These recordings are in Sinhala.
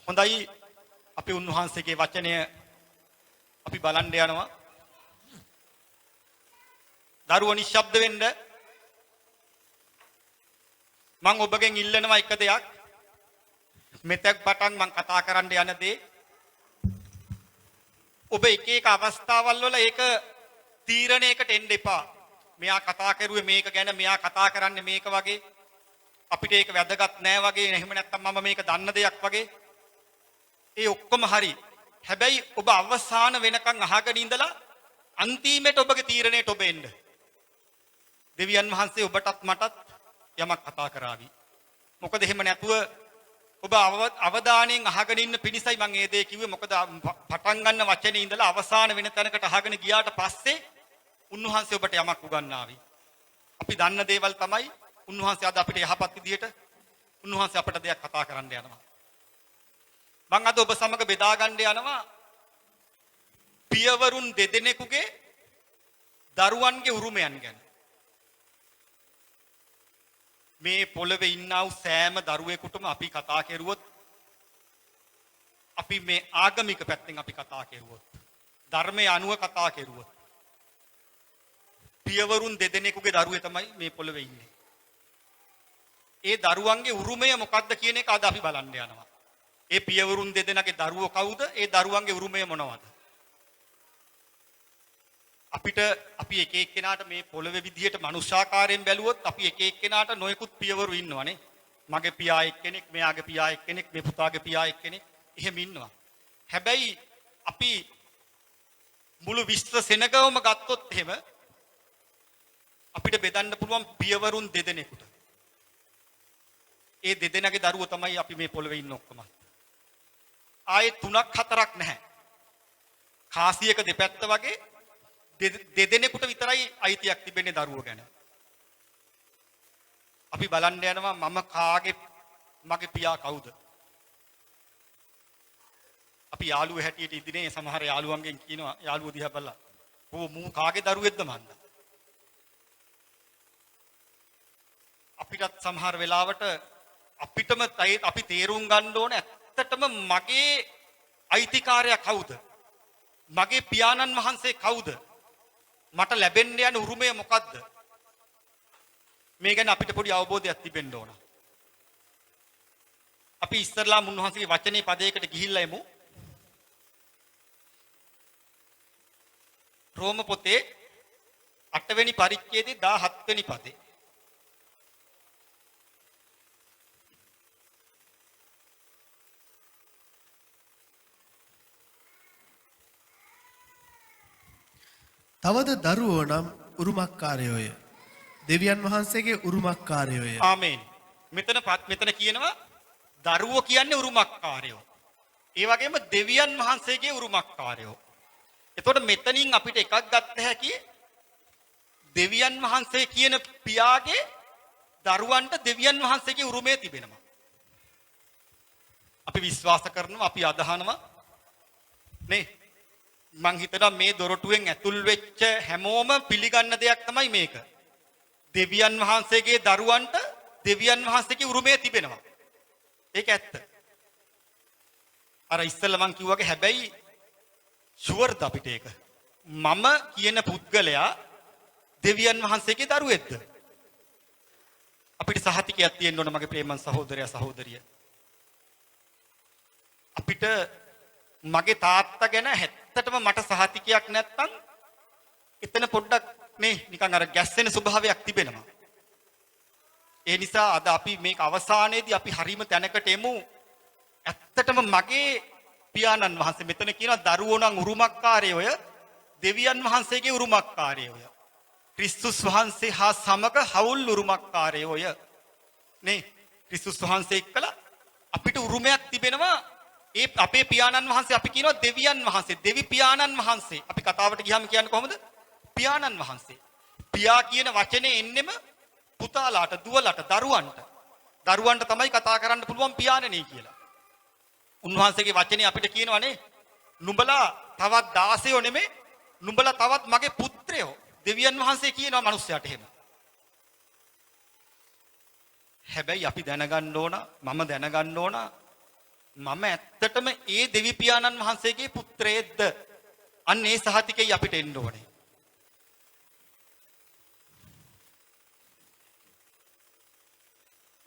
හොඳයි අපි උන්වහන්සේගේ වචනය අපි බලන්න යනවා. දරුවෝ නිශ්ශබ්ද වෙන්න. මම ඔබගෙන් ඉල්ලනවා එක දෙයක්. මෙතෙක් පටන් මම කතා කරන්න යන දේ ඔබ එක එක අවස්ථාවල් වල ඒක තීරණයකට එන්න එපා. මෙයා කතා කරුවේ මේක ගැන, මෙයා කතා කරන්නේ මේක වගේ. අපිට ඒක වැදගත් නෑ වගේ. එහෙම නැත්නම් මම මේක දන්න දෙයක් වගේ. ඒ ඔක්කොම හරි. හැබැයි ඔබ අවසාන වෙනකන් අහගෙන ඉඳලා අන්තිමට ඔබගේ තීරණයට ඔබ එන්න. දෙවියන් වහන්සේ ඔබටත් මටත් යමක් කතා කරાવી. මොකද එහෙම නැතුව ඔබ අවධානයෙන් අහගෙන ඉන්න පිණිසයි මම මේ දේ කිව්වේ. මොකද පටන් ගන්න වචනේ ඉඳලා අවසාන වෙන තැනකට අහගෙන ගියාට පස්සේ උන්වහන්සේ ඔබට යමක් උගන්වාවි. අපි දන්න දේවල් තමයි උන්වහන්සේ අද අපිට යහපත් විදියට උන්වහන්සේ අපට දෙයක් කතා කරන්න යනවා. මම අද ඔබ සමග බෙදා ගන්න යනවා පියවරුන් දෙදෙනෙකුගේ දරුවන්ගේ උරුමයන් ගැන. මේ පොළවේ ඉන්නා වූ සෑම දරුවෙකුටම අපි කතා කෙරුවොත්, අපි මේ ආගමික පැත්තෙන් අපි කතා කෙරුවොත්, ධර්මයේ අනුව කතා කෙරුවොත්, පියවරුන් දෙදෙනෙකුගේ දරුවේ තමයි මේ පොළවේ ඉන්නේ. ඒ දරුවන්ගේ උරුමය මොකක්ද කියන එක අද අපි බලන්න යනවා. ඒ පියවරුන් දෙදෙනාගේ දරුවෝ කවුද? ඒ දරුවන්ගේ උරුමය මොනවද? අපි එක එක්කෙනාට මේ පොළවේ විදියට මනුෂ්‍යාකාරයෙන් බැලුවොත් අපි එක එක්කෙනාට නොයෙකුත් පියවරු ඉන්නවනේ. මගේ පියා එක්කෙනෙක්, මෙයාගේ පියා එක්කෙනෙක්, මේ පුතාගේ පියා එක්කෙනෙක්, එහෙම ඉන්නවා. හැබැයි අපි මුළු විශ්ව සෙනගවම ගත්තොත් එහෙම අපිට බෙදන්න පුළුවන් පියවරුන් දෙදෙනෙකුට. ඒ දෙදෙනාගේ දරුවෝ තමයි අපි මේ පොළවේ ඉන්න ඔක්කොම. ආයේ 3ක් 4ක් නැහැ. කාසියක දෙපැත්ත වගේ දෙදෙනෙකුට විතරයි අයිතියක් තිබෙන්නේ දරුවෝ ගැන. අපි බලන්න යනවා මගේ පියා කවුද? අපි යාළුවෝ හැටියට ඉදිනේ සමහර යාළුවන්ගෙන් කියනවා, යාළුවෝ දිහා බලලා මූ කාගේ දරුවෙක්ද මන්ද? අපිටත් සමහර වෙලාවට අපිටම අපි තේරුම් ගන්න ඕන ඇත්තටම මගේ අයිතිකාරයා කවුද? මගේ පියාණන් වහන්සේ කවුද? මට ලැබෙන්න යන උරුමය මොකද්ද? මේ ගැන අපිට පොඩි අවබෝධයක් තිබෙන්න ඕන. අපි ඉස්සරලා මුන්වහන්සේගේ වචනේ පදයකට ගිහිල්ලා එමු. රෝම පොතේ 8 වෙනි පරිච්ඡේදයේ 17 වෙනි පදේ. තවද දරුවෝ නම් උරුමකාරයෝය. දෙවියන් වහන්සේගේ උරුමකාරයෝය. ආමේන්. මෙතන කියනවා දරුවෝ කියන්නේ උරුමකාරයෝ. ඒ වගේම දෙවියන් වහන්සේගේ උරුමකාරයෝ. එතකොට මෙතනින් අපිට එකක් ගන්න හැකි දෙවියන් වහන්සේ කියන පියාගේ දරුවන්ට දෙවියන් වහන්සේගේ උරුමය තිබෙනවා. අපි විශ්වාස කරනවා, අපි අදහනවා නේ. මං හිතනවා මේ දොරටුවෙන් ඇතුල් වෙච්ච හැමෝම පිළිගන්න දෙයක් තමයි මේක. දෙවියන් වහන්සේගේ දරුවන්ට දෙවියන් වහන්සේගේ උරුමය තිබෙනවා. ඒක ඇත්ත. අර ඉස්සෙල්ලා මං කිව්වාගේ හැබැයි ෂුවර්ද අපිට ඒක? මම කියන පුද්ගලයා දෙවියන් වහන්සේගේ දරුවෙක්ද? අපිට සහතිකයක් තියෙන්න ඕන මගේ ප්‍රේමන් සහෝදරයා සහෝදරිය. අපිට මගේ තාත්තා ගැන ඇත්තටම මට සහතිකයක් නැත්තම් එතන පොඩ්ඩක් නේ නිකන් අර ගැස්සෙන ස්වභාවයක් තිබෙනවා. ඒ නිසා අද අපි මේක අවසානයේදී අපි හරීම තැනකට එමු. ඇත්තටම මගේ පියාණන් වහන්සේ මෙතන කියනවා දරුවෝ නම් උරුමකාරයෝය, දෙවියන් වහන්සේගේ උරුමකාරයෝය. ක්‍රිස්තුස් වහන්සේ හා සමග හවුල් උරුමකාරයෝය. නේ ක්‍රිස්තුස් වහන්සේ එක්කලා අපිට උරුමයක් තිබෙනවා. ඒ අපේ පියාණන් වහන්සේ අපි කියනවා දෙවියන් වහන්සේ, දෙවි පියාණන් වහන්සේ. අපි කතාවට ගියාම කියන්නේ කොහොමද? පියාණන් වහන්සේ. පියා කියන වචනේ එන්නෙම පුතාලාට, දුවලාට, දරුවන්ට. දරුවන්ට තමයි කතා කරන්න පුළුවන් පියාණනේ කියලා. උන්වහන්සේගේ වචනේ අපිට කියනවානේ නුඹලා තවත් 16 නෙමෙයි, නුඹලා තවත් මගේ පුත්‍රයෝ. දෙවියන් වහන්සේ කියනවා මිනිස්සයාට එහෙම. හැබැයි අපි දැනගන්න ඕන, මම දැනගන්න ඕන මම ඇත්තටම ඒ දෙවි පියාණන් වහන්සේගේ පුත්‍රයෙක්ද? අන්න ඒ සහතිකයි අපිට එන්න ඕනේ.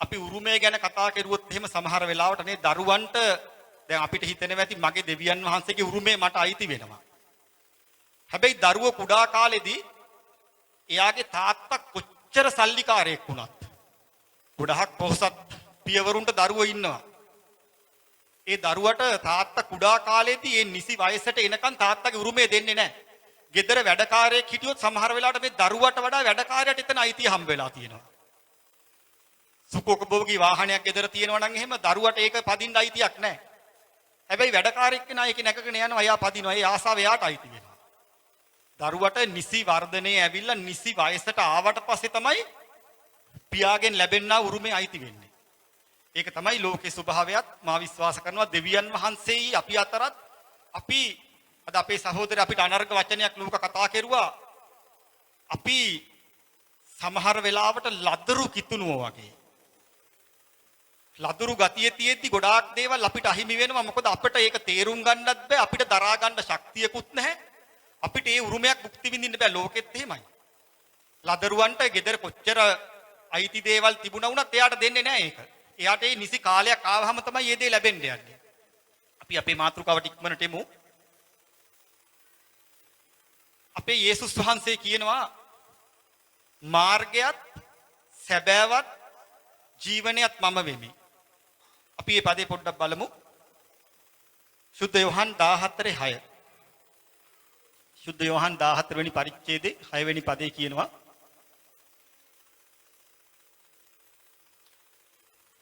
අපි උරුමය ගැන කතා කරුවොත් එහෙම සමහර වෙලාවට නේ දරුවන්ට දැන් අපිට හිතෙනවා ඇති මගේ දෙවියන් වහන්සේගේ උරුමය මට අයිති වෙනවා. හැබැයි දරුවෝ කුඩා කාලෙදී එයාගේ තාත්තා කොච්චර සල්ලිකාරයෙක් වුණත් ගොඩක් පොහොසත් පියවරුන්ට දරුවෝ ඉන්නවා. ඒ දරුවට තාත්තා කුඩා කාලේදී ඒ නිසි වයසට එනකන් තාත්තගේ උරුමය දෙන්නේ නැහැ. ගෙදර වැඩකාරයෙක් හිටියොත් සමහර වෙලාවට මේ දරුවට වඩා වැඩකාරයාට එතන අයිතිය හම්බ වෙලා තියෙනවා. සුඛෝපභෝගී වාහනයක් ගෙදර තියෙනවා නම් එහෙම දරුවට ඒක පදින්න අයිතියක් නැහැ. හැබැයි වැඩකාරයෙක් කෙනා ඒක නැකගෙන යනවා එයා පදිනවා. ඒ ආසාව එයාට අයිති වෙනවා. දරුවට නිසි වර්ධනයේ ඇවිල්ලා නිසි වයසට ආවට පස්සේ තමයි පියාගෙන් ලැබෙනා උරුමේ අයිති වෙන්නේ. ඒක තමයි ලෝකේ ස්වභාවයත් මා විශ්වාස කරනවා දෙවියන් වහන්සේයි අපි අතරත් අපි අද අපේ සහෝදරය අපිට අනර්ග වචනයක් ලෝක කතා කෙරුවා. අපි සමහර වෙලාවට ලදරු කිතුනුව වගේ. ලදරු ගතිය තියෙද්දි ගොඩාක් දේවල් අපිට අහිමි වෙනවා. මොකද අපිට ඒක තේරුම් ගන්නත් බෑ. අපිට දරා ගන්න ශක්තියකුත් නැහැ. අපිට ඒ උරුමයක් භුක්ති විඳින්න බෑ. ලෝකෙත් එහෙමයි. ලදරුවන්ට ගෙදර කොච්චර අයිති දේවල් තිබුණා වුණත් එයාට දෙන්නේ නැහැ ඒක. එයාට ඒ නිසි කාලයක් ආවහම තමයි මේ දේ ලැබෙන්නේ යන්නේ. අපි අපේ මාතෘකාවට ඉක්මනට එමු. අපේ යේසුස් වහන්සේ කියනවා මාර්ගයත් සැබෑවත් ජීවනයත් මම වෙමි. අපි මේ පදේ පොඩ්ඩක් බලමු. සුද්ධ යෝහන් 14:6. සුද්ධ යෝහන් 14 වෙනි පරිච්ඡේදයේ 6 වෙනි පදේ කියනවා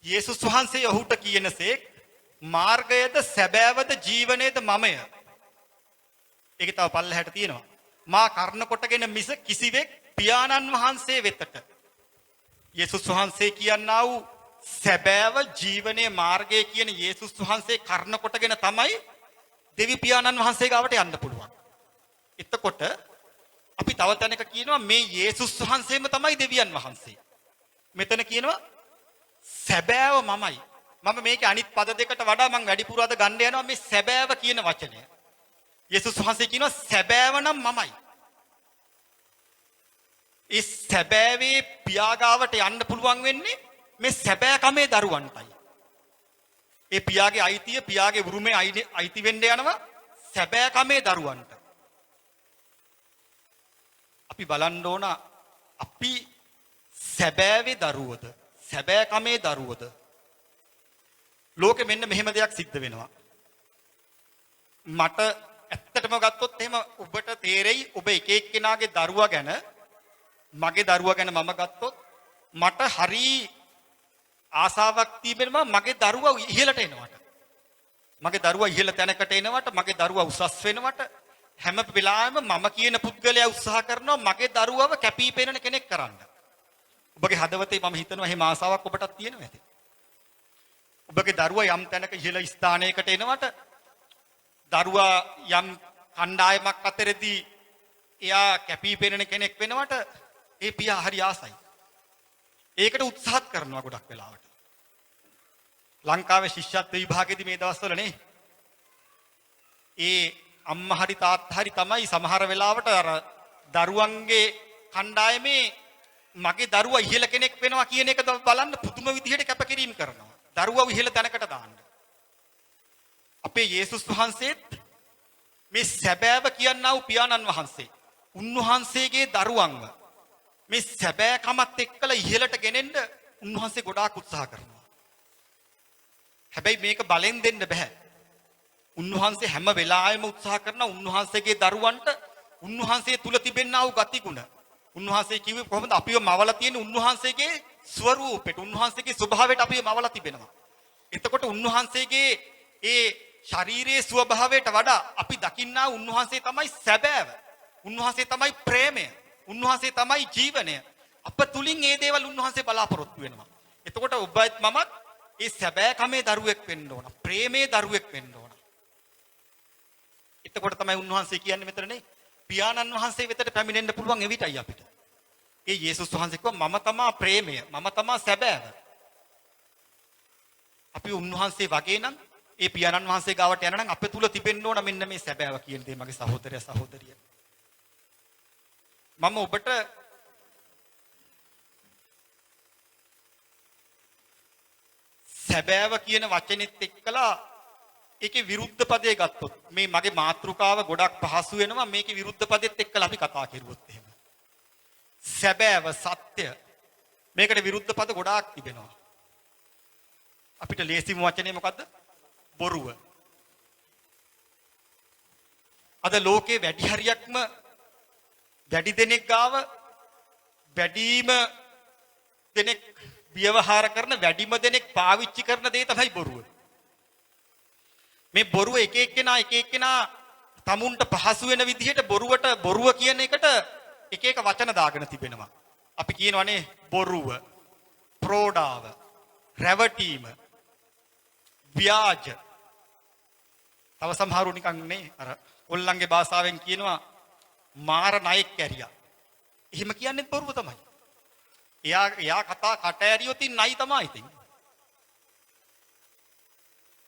යේසුස් වහන්සේ ඔහුට කියනසේක් මාර්ගයද සැබෑවද ජීවනයේද මමය. ඒක තව පල්ලෙහාට තියෙනවා. මා කර්ණ කොටගෙන මිස කිසිවෙක් පියාණන් වහන්සේ වෙතට. යේසුස් වහන්සේ කියනා වූ සැබෑව ජීවනයේ මාර්ගය කියන යේසුස් වහන්සේ කර්ණ කොටගෙන තමයි දෙවි පියාණන් වහන්සේ ගාවට යන්න පුළුවන්. එතකොට අපි තව තැනක කියනවා මේ යේසුස් වහන්සේම තමයි දෙවියන් වහන්සේ. මෙතන කියනවා සැබෑව මමයි. මම මේකේ අනිත් පද දෙකට වඩා මම වැඩිපුර අද ගන්න යනවා මේ සැබෑව කියන වචනය. යේසුස් වහන්සේ කියනවා සැබෑව නම් මමයි. ඒ සැබෑවේ පියාගාවට යන්න පුළුවන් වෙන්නේ මේ සැබෑකමේ දරුවන්ටයි. ඒ පියාගේ අයිතිය පියාගේ උරුමේ අයිති වෙන්න යනවා සැබෑකමේ දරුවන්ට. අපි බලන්න ඕන අපි සැබෑවේ දරුවෝද සැබෑකමේ දරුවෝද? ලෝකෙ මෙන්න මෙහෙම දෙයක් සිද්ධ වෙනවා. මට ඇත්තටම ගත්තොත් එහෙම ඔබට තේරෙයි ඔබ එක එක්කෙනාගේ දරුවා ගැන මගේ දරුවා ගැන මම ගත්තොත් මට හරි ආසාවක් තිබෙනවා මගේ දරුවා ඉහළට එනවට. මගේ දරුවා ඉහළ තැනකට එනවට මගේ දරුවා උසස් වෙනවට හැම වෙලාවෙම මම කියන පුද්ගලයා උත්සාහ කරනවා මගේ දරුවව කැපී පෙනෙන කෙනෙක් කරන්න. ඔබගේ හදවතේ මම හිතනවා එහෙම ආසාවක් ඔබටත් තියෙනවා ඇති. ඔබගේ දරුවා යම් තැනක ඉහළ ස්ථානයකට එනවට දරුවා යම් කණ්ඩායමක් අතරදී එයා කැපී පෙනෙන කෙනෙක් වෙනවට ඒ පියා හරි ආසයි. ඒකට උත්සාහත් කරනවා ගොඩක් වෙලාවට. ලංකාවේ ශිෂ්‍යත්ව විභාගෙදී මේ දවස්වල නේ ඒ අම්මා හරි තාත්තා හරි තමයි සමහර වෙලාවට අර දරුවන්ගේ කණ්ඩායමේ මගේ දරුවා ඉහළ කෙනෙක් වෙනවා කියන එක බලන්න පුදුම විදිහට කැපකිරීම කරනවා. දරුවව ඉහළ තැනකට දාන්න. අපේ යේසුස් වහන්සේත් මේ සැබෑව කියනා වූ පියාණන් වහන්සේ උන්වහන්සේගේ දරුවන්ව මේ සැබෑකමත් එක්කලා ඉහළට ගෙනෙන්න උන්වහන්සේ ගොඩාක් උත්සාහ කරනවා. හැබැයි මේක බලෙන් දෙන්න බෑ. උන්වහන්සේ හැම වෙලාවෙම උත්සාහ කරනවා උන්වහන්සේගේ දරුවන්ට උන්වහන්සේ තුල තිබෙනා වූ ගතිගුණ. උන්වහන්සේ කිව්වේ කොහොමද අපිව මවලා තියෙන උන්වහන්සේගේ ස්වරූපෙට උන්වහන්සේගේ ස්වභාවයට අපිව මවලා තිබෙනවා. එතකොට උන්වහන්සේගේ ඒ ශාරීරික ස්වභාවයට වඩා අපි දකින්නා උන්වහන්සේ තමයි සැබෑව. උන්වහන්සේ තමයි ප්‍රේමය. උන්වහන්සේ තමයි ජීවනය. අප තුලින් මේ දේවල් උන්වහන්සේ බලාපොරොත්තු වෙනවා. එතකොට ඔබත් මමත් ඒ සැබෑකමේ දරුවෙක් වෙන්න ඕන. ප්‍රේමේ දරුවෙක් වෙන්න ඕන. එතකොට තමයි උන්වහන්සේ කියන්නේ මෙතනනේ පියාණන් වහන්සේ වෙතට පැමිණෙන්න පුළුවන් එවිටයි අපිට. ඒ යේසුස් වහන්සේ කිව්වා මම තමා ප්‍රේමය. මම තමා සැබෑව. අපි උන්වහන්සේ වගේ නම් ඒ පියාණන් වහන්සේ ගාවට යන නම් අපේ තුල තිබෙන්න ඕන මෙන්න මේ සැබෑව කියන දේ මගේ සහෝදරයා සහෝදරිය. මම ඔබට සැබෑව කියන වචනේත් එක්කලා ඒකේ විරුද්ධ පදේ ගත්තොත් මේ මගේ මාතෘකාව ගොඩක් පහසු වෙනවා මේකේ විරුද්ධ පදෙත් එක්කලා අපි කතා කරුවොත් එහෙම. සැබෑව සත්‍ය මේකට විරුද්ධ පද ගොඩාක් තිබෙනවා. අපිට ලේසිම වචනේ මොකද්ද? බොරුව. අද ලෝකේ වැඩි හරියක්ම වැඩි දෙනෙක් ගාව වැඩිම දෙනෙක් ව්‍යවහාර කරන වැඩිම දෙනෙක් පාවිච්චි කරන දේ තමයි බොරුව. මේ බොරුව එක එක්කෙනා තමුන්ට පහසු වෙන විදිහට බොරුව කියන එකට එක එක වචන දාගෙන තිබෙනවා. අපි කියනවානේ බොරුව, ප්‍රෝඩාව, රැවටීම, ව්‍යාජ. තව සමහරු නිකන් නේ අර ඔල්ලන්ගේ භාෂාවෙන් කියනවා මාර ණයෙක් කැරියා. එහෙම කියන්නේ බොරුව තමයි. එයා කතා කට ඇරියොත් නයි තමයි ඉතින්.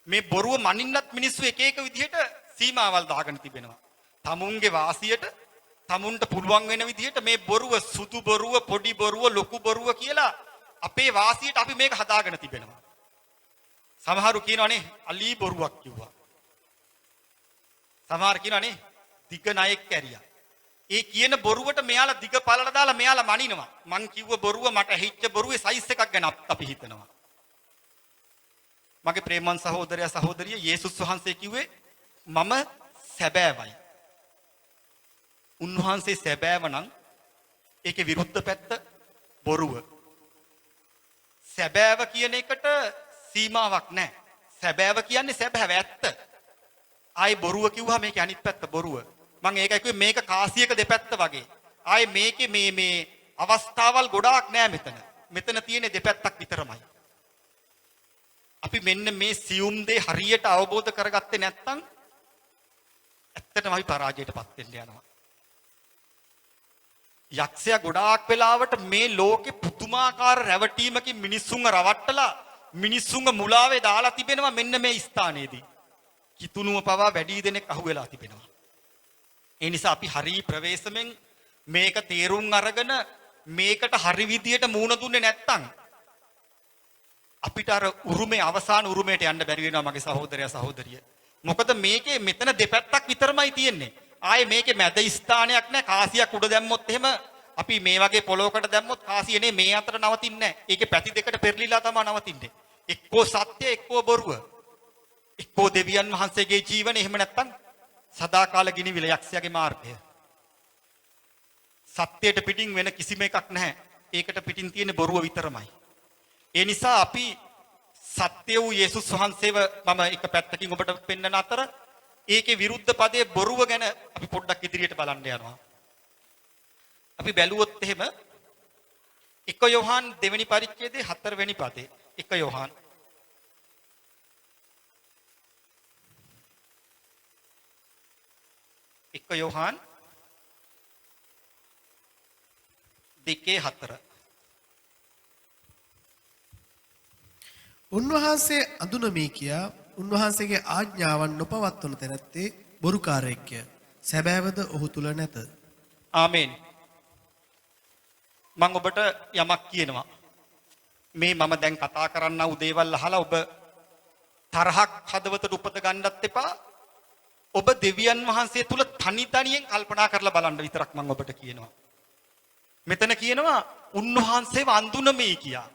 මේ බොරුව මනින්නත් මිනිස්සු එක එක විදිහට සීමාවල් දාගෙන තිබෙනවා. තමුන්ගේ වාසියට තමුන්ට පුළුවන් වෙන විදිහට මේ බොරුව සුදු බොරුව, පොඩි බොරුව, ලොකු බොරුව කියලා අපේ වාසියට අපි මේක හදාගෙන තිබෙනවා. සමහරු කියනවානේ අලි බොරුවක් කිව්වා. සමහර කියනවානේ දිග ණයෙක් කැරියා. ඒ කියන බොරුවට මෙයාලා දිග පළල දාලා මෙයාලා මනිනවා. මං කිව්ව බොරුව මට ඇහිච්ච බොරුවේ සයිස් එකක් ගැන අපි හිතනවා. මගේ ප්‍රේමන් සහෝදරයා සහෝදරිය යේසුස් වහන්සේ කිව්වේ මම සැබෑවයි. උන්වහන්සේ සැබෑව නම් ඒකේ විරුද්ධ පැත්ත බොරුව. සැබෑව කියන එකට සීමාවක් නැහැ. සැබෑව කියන්නේ සැබෑව ඇත්ත. ආයි බොරුව කිව්වහම මේකේ අනිත් පැත්ත බොරුව. මම ඒකයි කිව්වේ මේක කාසියක දෙපැත්ත වගේ. ආයි මේකේ මේ අවස්ථාවල් ගොඩාක් නෑ මෙතන. මෙතන තියෙන්නේ දෙපැත්තක් විතරමයි. අපි මෙන්න මේ සියුම් දේ හරියට අවබෝධ කරගත්තේ නැත්නම් ඇත්තටම අපි පරාජයටපත් වෙන්න යනවා. යක්ෂයා ගොඩාක් වෙලාවට මේ ලෝකේ පුදුමාකාර රැවටීමකින් මිනිස්සුන්ව රවට්ටලා මිනිස්සුන්ව මුලාවේ දාලා තිබෙනවා මෙන්න මේ ස්ථානයේදී. කිතුණුව පවා වැඩි දෙනෙක් අහුවෙලා තිබෙනවා. ඒ නිසා අපි හරි ප්‍රවේශමෙන් මේක තේරුම් අරගෙන මේකට හරි විදියට මූණ දුන්නේ නැත්නම් අපිට අර උරුමේ අවසාන උරුමයට යන්න බැරි වෙනවා මගේ සහෝදරයා සහෝදරිය. මොකද මේකේ මෙතන දෙපැත්තක් විතරමයි තියෙන්නේ. ආයේ මේකේ මැද ස්ථානයක් නැහැ. කාසියක් උඩ දැම්මොත් එහෙම අපි මේ වගේ පොලොවකට දැම්මොත් කාසියනේ මේ අතර නවතින්නේ නැහැ. ඒකේ පැති දෙකට පෙරලිලා තමයි නවතින්නේ. එක්කෝ සත්‍ය එක්කෝ බොරුව. එක්කෝ දෙවියන් වහන්සේගේ ජීවන එහෙම නැත්නම් සදාකාල ගිනිවිල යක්ෂයාගේ මාර්ගය. සත්‍යයට පිටින් වෙන කිසිම එකක් නැහැ. ඒකට පිටින් තියෙන බොරුව විතරමයි. ඒ නිසා අපි සත්‍ය වූ යේසුස් වහන්සේව මම එක පැත්තකින් ඔබට පෙන්වන අතර ඒකේ විරුද්ධ පදයේ බොරුව ගැන අපි පොඩ්ඩක් ඉදිරියට බලන්න යනවා. අපි බැලුවොත් එහෙම 1 යෝහන් 2 වෙනි පරිච්ඡේදයේ 4 වෙනි පදේ 1 යෝහන් යෝහන් 2:4 උන්වහන්සේ අඳුනමී කියා උන්වහන්සේගේ ආඥාවන් නොපවත්වන තැනැත්තේ බොරුකාරයෙක්ය. සැබෑවද ඔහු තුල නැත. ආමේන්. මම ඔබට යමක් කියනවා. මේ මම දැන් කතා කරන්න වූ දේවල් අහලා ඔබ තරහක් හදවතට උපත ගන්නත් එපා. ඔබ දෙවියන් වහන්සේ තුල තනි තනියෙන් කල්පනා කරලා බලන්න විතරක් මම ඔබට කියනවා. මෙතන කියනවා උන්වහන්සේව අඳුනමේ කියා.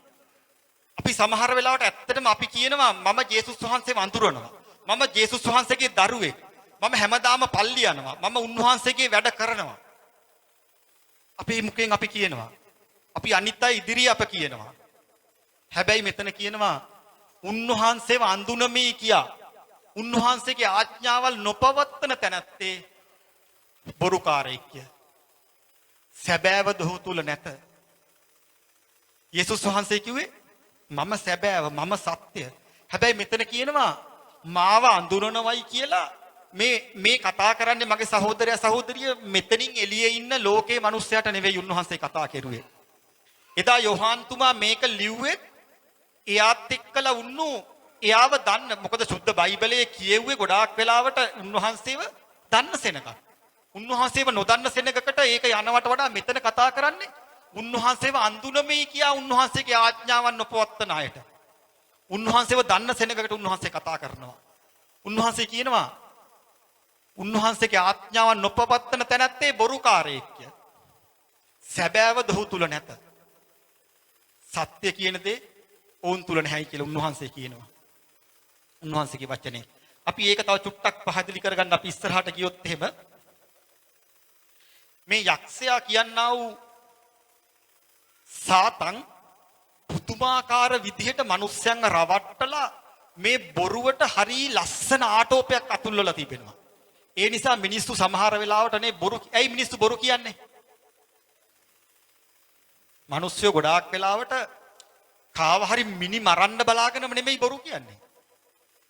අපි සමහර වෙලාවට ඇත්තටම අපි කියනවා මම ජේසුස් වහන්සේව අඳුරනවා. මම ජේසුස් වහන්සේගේ දරුවෙක්. මම හැමදාම පල්ලි යනවා. මම උන්වහන්සේගේ වැඩ කරනවා. අපේ මුඛයෙන් අපි කියනවා. අපි අනිත් අය ඉදිරියේ අප කියනවා. හැබැයි මෙතන කියනවා උන්වහන්සේව අඳුනමේ කියා. උන්වහන්සේගේ ආඥාවල් නොපවත්වන තැනැත්තේ බොරුකාරයෙක්ය. සැබෑව දොහු තුල නැත. යේසුස් වහන්සේ කිව්වේ මම සැබෑව මම සත්‍ය. හැබැයි මෙතන කියනවා මාව අඳුරනවයි කියලා මේ කතා කරන්නේ මගේ සහෝදරයා සහෝදරිය මෙතනින් එළියේ ඉන්න ලෝකේ මිනිස්සයාට නෙවෙයි උන්වහන්සේ කතා කරුවේ. එදා යෝහාන් තුමා මේක ලිව්වේ එයාත් එක්කලා උන්නු එයාව දන්න මොකද සුද්ධ බයිබලයේ කියෙව්වේ ගොඩාක් වෙලාවට උන්වහන්සේව දන්න සෙනඟක්. උන්වහන්සේව නොදන්න සෙනඟකට ඒක යනවට වඩා මෙතන කතා කරන්නේ උන්වහන්සේව අඳුනමේ කියා උන්වහන්සේගේ ආඥාවන් නොපවත්තන අයට. උන්වහන්සේව දන්න සෙනඟකට උන්වහන්සේ කතා කරනවා. උන්වහන්සේ කියනවා උන්වහන්සේගේ ආඥාවන් නොපවත්තන තැනැත්තේ බොරුකාරයෙක් කිය. සැබෑව දොහු තුල නැත. සත්‍ය කියන දේ ඔවුන් තුල නැහැයි කියලා උන්වහන්සේ කියනවා. උන්වහන්සේගේ වචනේ. අපි ඒක තව චුට්ටක් පහදලි කරගන්න අපි ඉස්සරහට ගියොත් එහෙම මේ යක්ෂයා කියන්නා වූ සාතන් පුදුමාකාර විදිහට මිනිස්යන්ව රවට්ටලා මේ බොරුවට හරි ලස්සන ආටෝපයක් අතුල්ලලා තිබෙනවා. ඒ නිසා මිනිස්සු සමහර වෙලාවට නේ බොරු ඇයි මිනිස්සු බොරු කියන්නේ? මිනිස්සු ගොඩාක් වෙලාවට කාව හරි මිනි මරන්න බලාගෙනම නෙමෙයි බොරු කියන්නේ.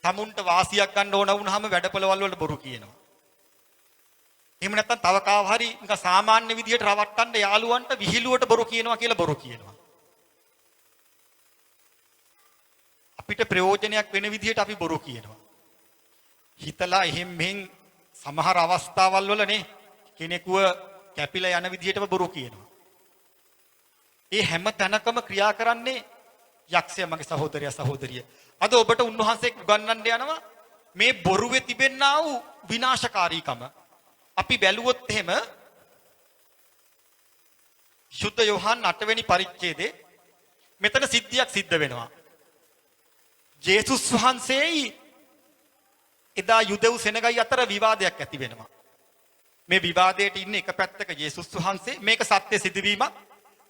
තමුන්ට වාසියක් ගන්න ඕන වුණාම වැඩපොළවල් වල බොරු කියනවා. එහෙම නැත්නම් තව කාව හරි නිකන් සාමාන්‍ය විදියට රවට්ටන්න යාළුවන්ට විහිළුවට බොරු කියනවා කියලා බොරු කියනවා. අපිට ප්‍රයෝජනයක් වෙන විදියට අපි බොරු කියනවා. හිතලා එහෙම් මෙහෙන් සමහර අවස්ථාවල් වලනේ කෙනෙකුව කැපිලා යන විදියටම බොරු කියනවා. ඒ හැම තැනකම ක්‍රියා කරන්නේ යක්ෂයා මගේ සහෝදරයා සහෝදරිය. අද ඔබට උන්වහන්සේ උගන්වන්න යනවා මේ බොරුවේ තිබෙනා වූ විනාශකාරීකම. අපි බැලුවොත් එහෙම සුද්ධ යෝහන් 8 වෙනි පරිච්ඡේදයේ මෙතන සිද්ධියක් සිද්ධ වෙනවා. ජේසුස් වහන්සේයි එදා යුදෙව් සෙනගයි අතර විවාදයක් ඇති වෙනවා. මේ විවාදයට ඉන්නේ එක පැත්තක ජේසුස් වහන්සේ මේක සත්‍ය සිදුවීමක්.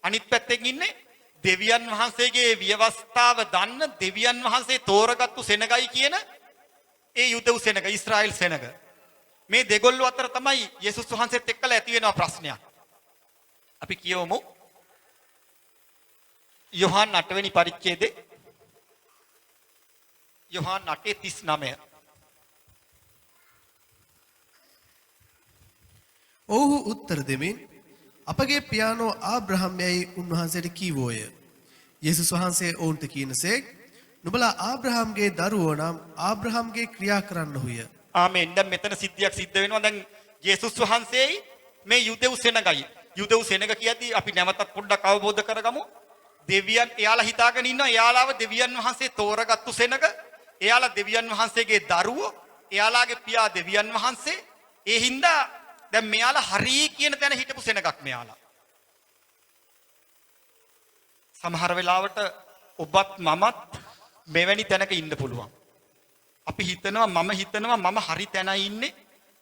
අනිත් පැත්තෙන් ඉන්නේ දෙවියන් වහන්සේගේ ව්‍යවස්ථාව දන්න දෙවියන් වහන්සේ තෝරගත්තු සෙනගයි කියන ඒ යුදෙව් සෙනග ඊශ්‍රායෙල් සෙනග. මේ දෙගොල්ලෝ අතර තමයි යේසුස් වහන්සේත් එක්කලා ඇති වෙන ප්‍රශ්නයක්. අපි කියවමු යෝහන් 8 වෙනි පරිච්ඡේදයේ යෝහන් 8:39. ඔහු උත්තර දෙමින් අපගේ පියාණෝ ආබ්‍රහම්යයි උන්වහන්සේට කීවෝය. යේසුස් වහන්සේ ඔවුන්ට කියනසේක් නුඹලා ආබ්‍රහම්ගේ දරුවෝ නම් ආබ්‍රහම්ගේ ක්‍රියා කරන්නහුය. ආමෙන්. දැන් මෙතන සිද්ධියක් සිද්ධ වෙනවා. දැන් යේසුස් වහන්සේයි මේ යුදෙව් සෙනගයි. යුදෙව් සෙනග කියද්දී අපි නැවතත් පොඩ්ඩක් අවබෝධ කරගමු. දෙවියන් එයාලා හිතාගෙන ඉන්නවා එයාලාව දෙවියන් වහන්සේ තෝරගත්තු සෙනග. එයාලා දෙවියන් වහන්සේගේ දරුවෝ. එයාලාගේ පියා දෙවියන් වහන්සේ. ඒ හින්දා දැන් මෙයාලා හරි කියන තැන හිටපු සෙනගක් මෙයාලා. සමහර වෙලාවට ඔබත් මමත් මෙවැනි තැනක ඉන්න පුළුවන්. අපි හිතනවා මම හරි තැනයි ඉන්නේ.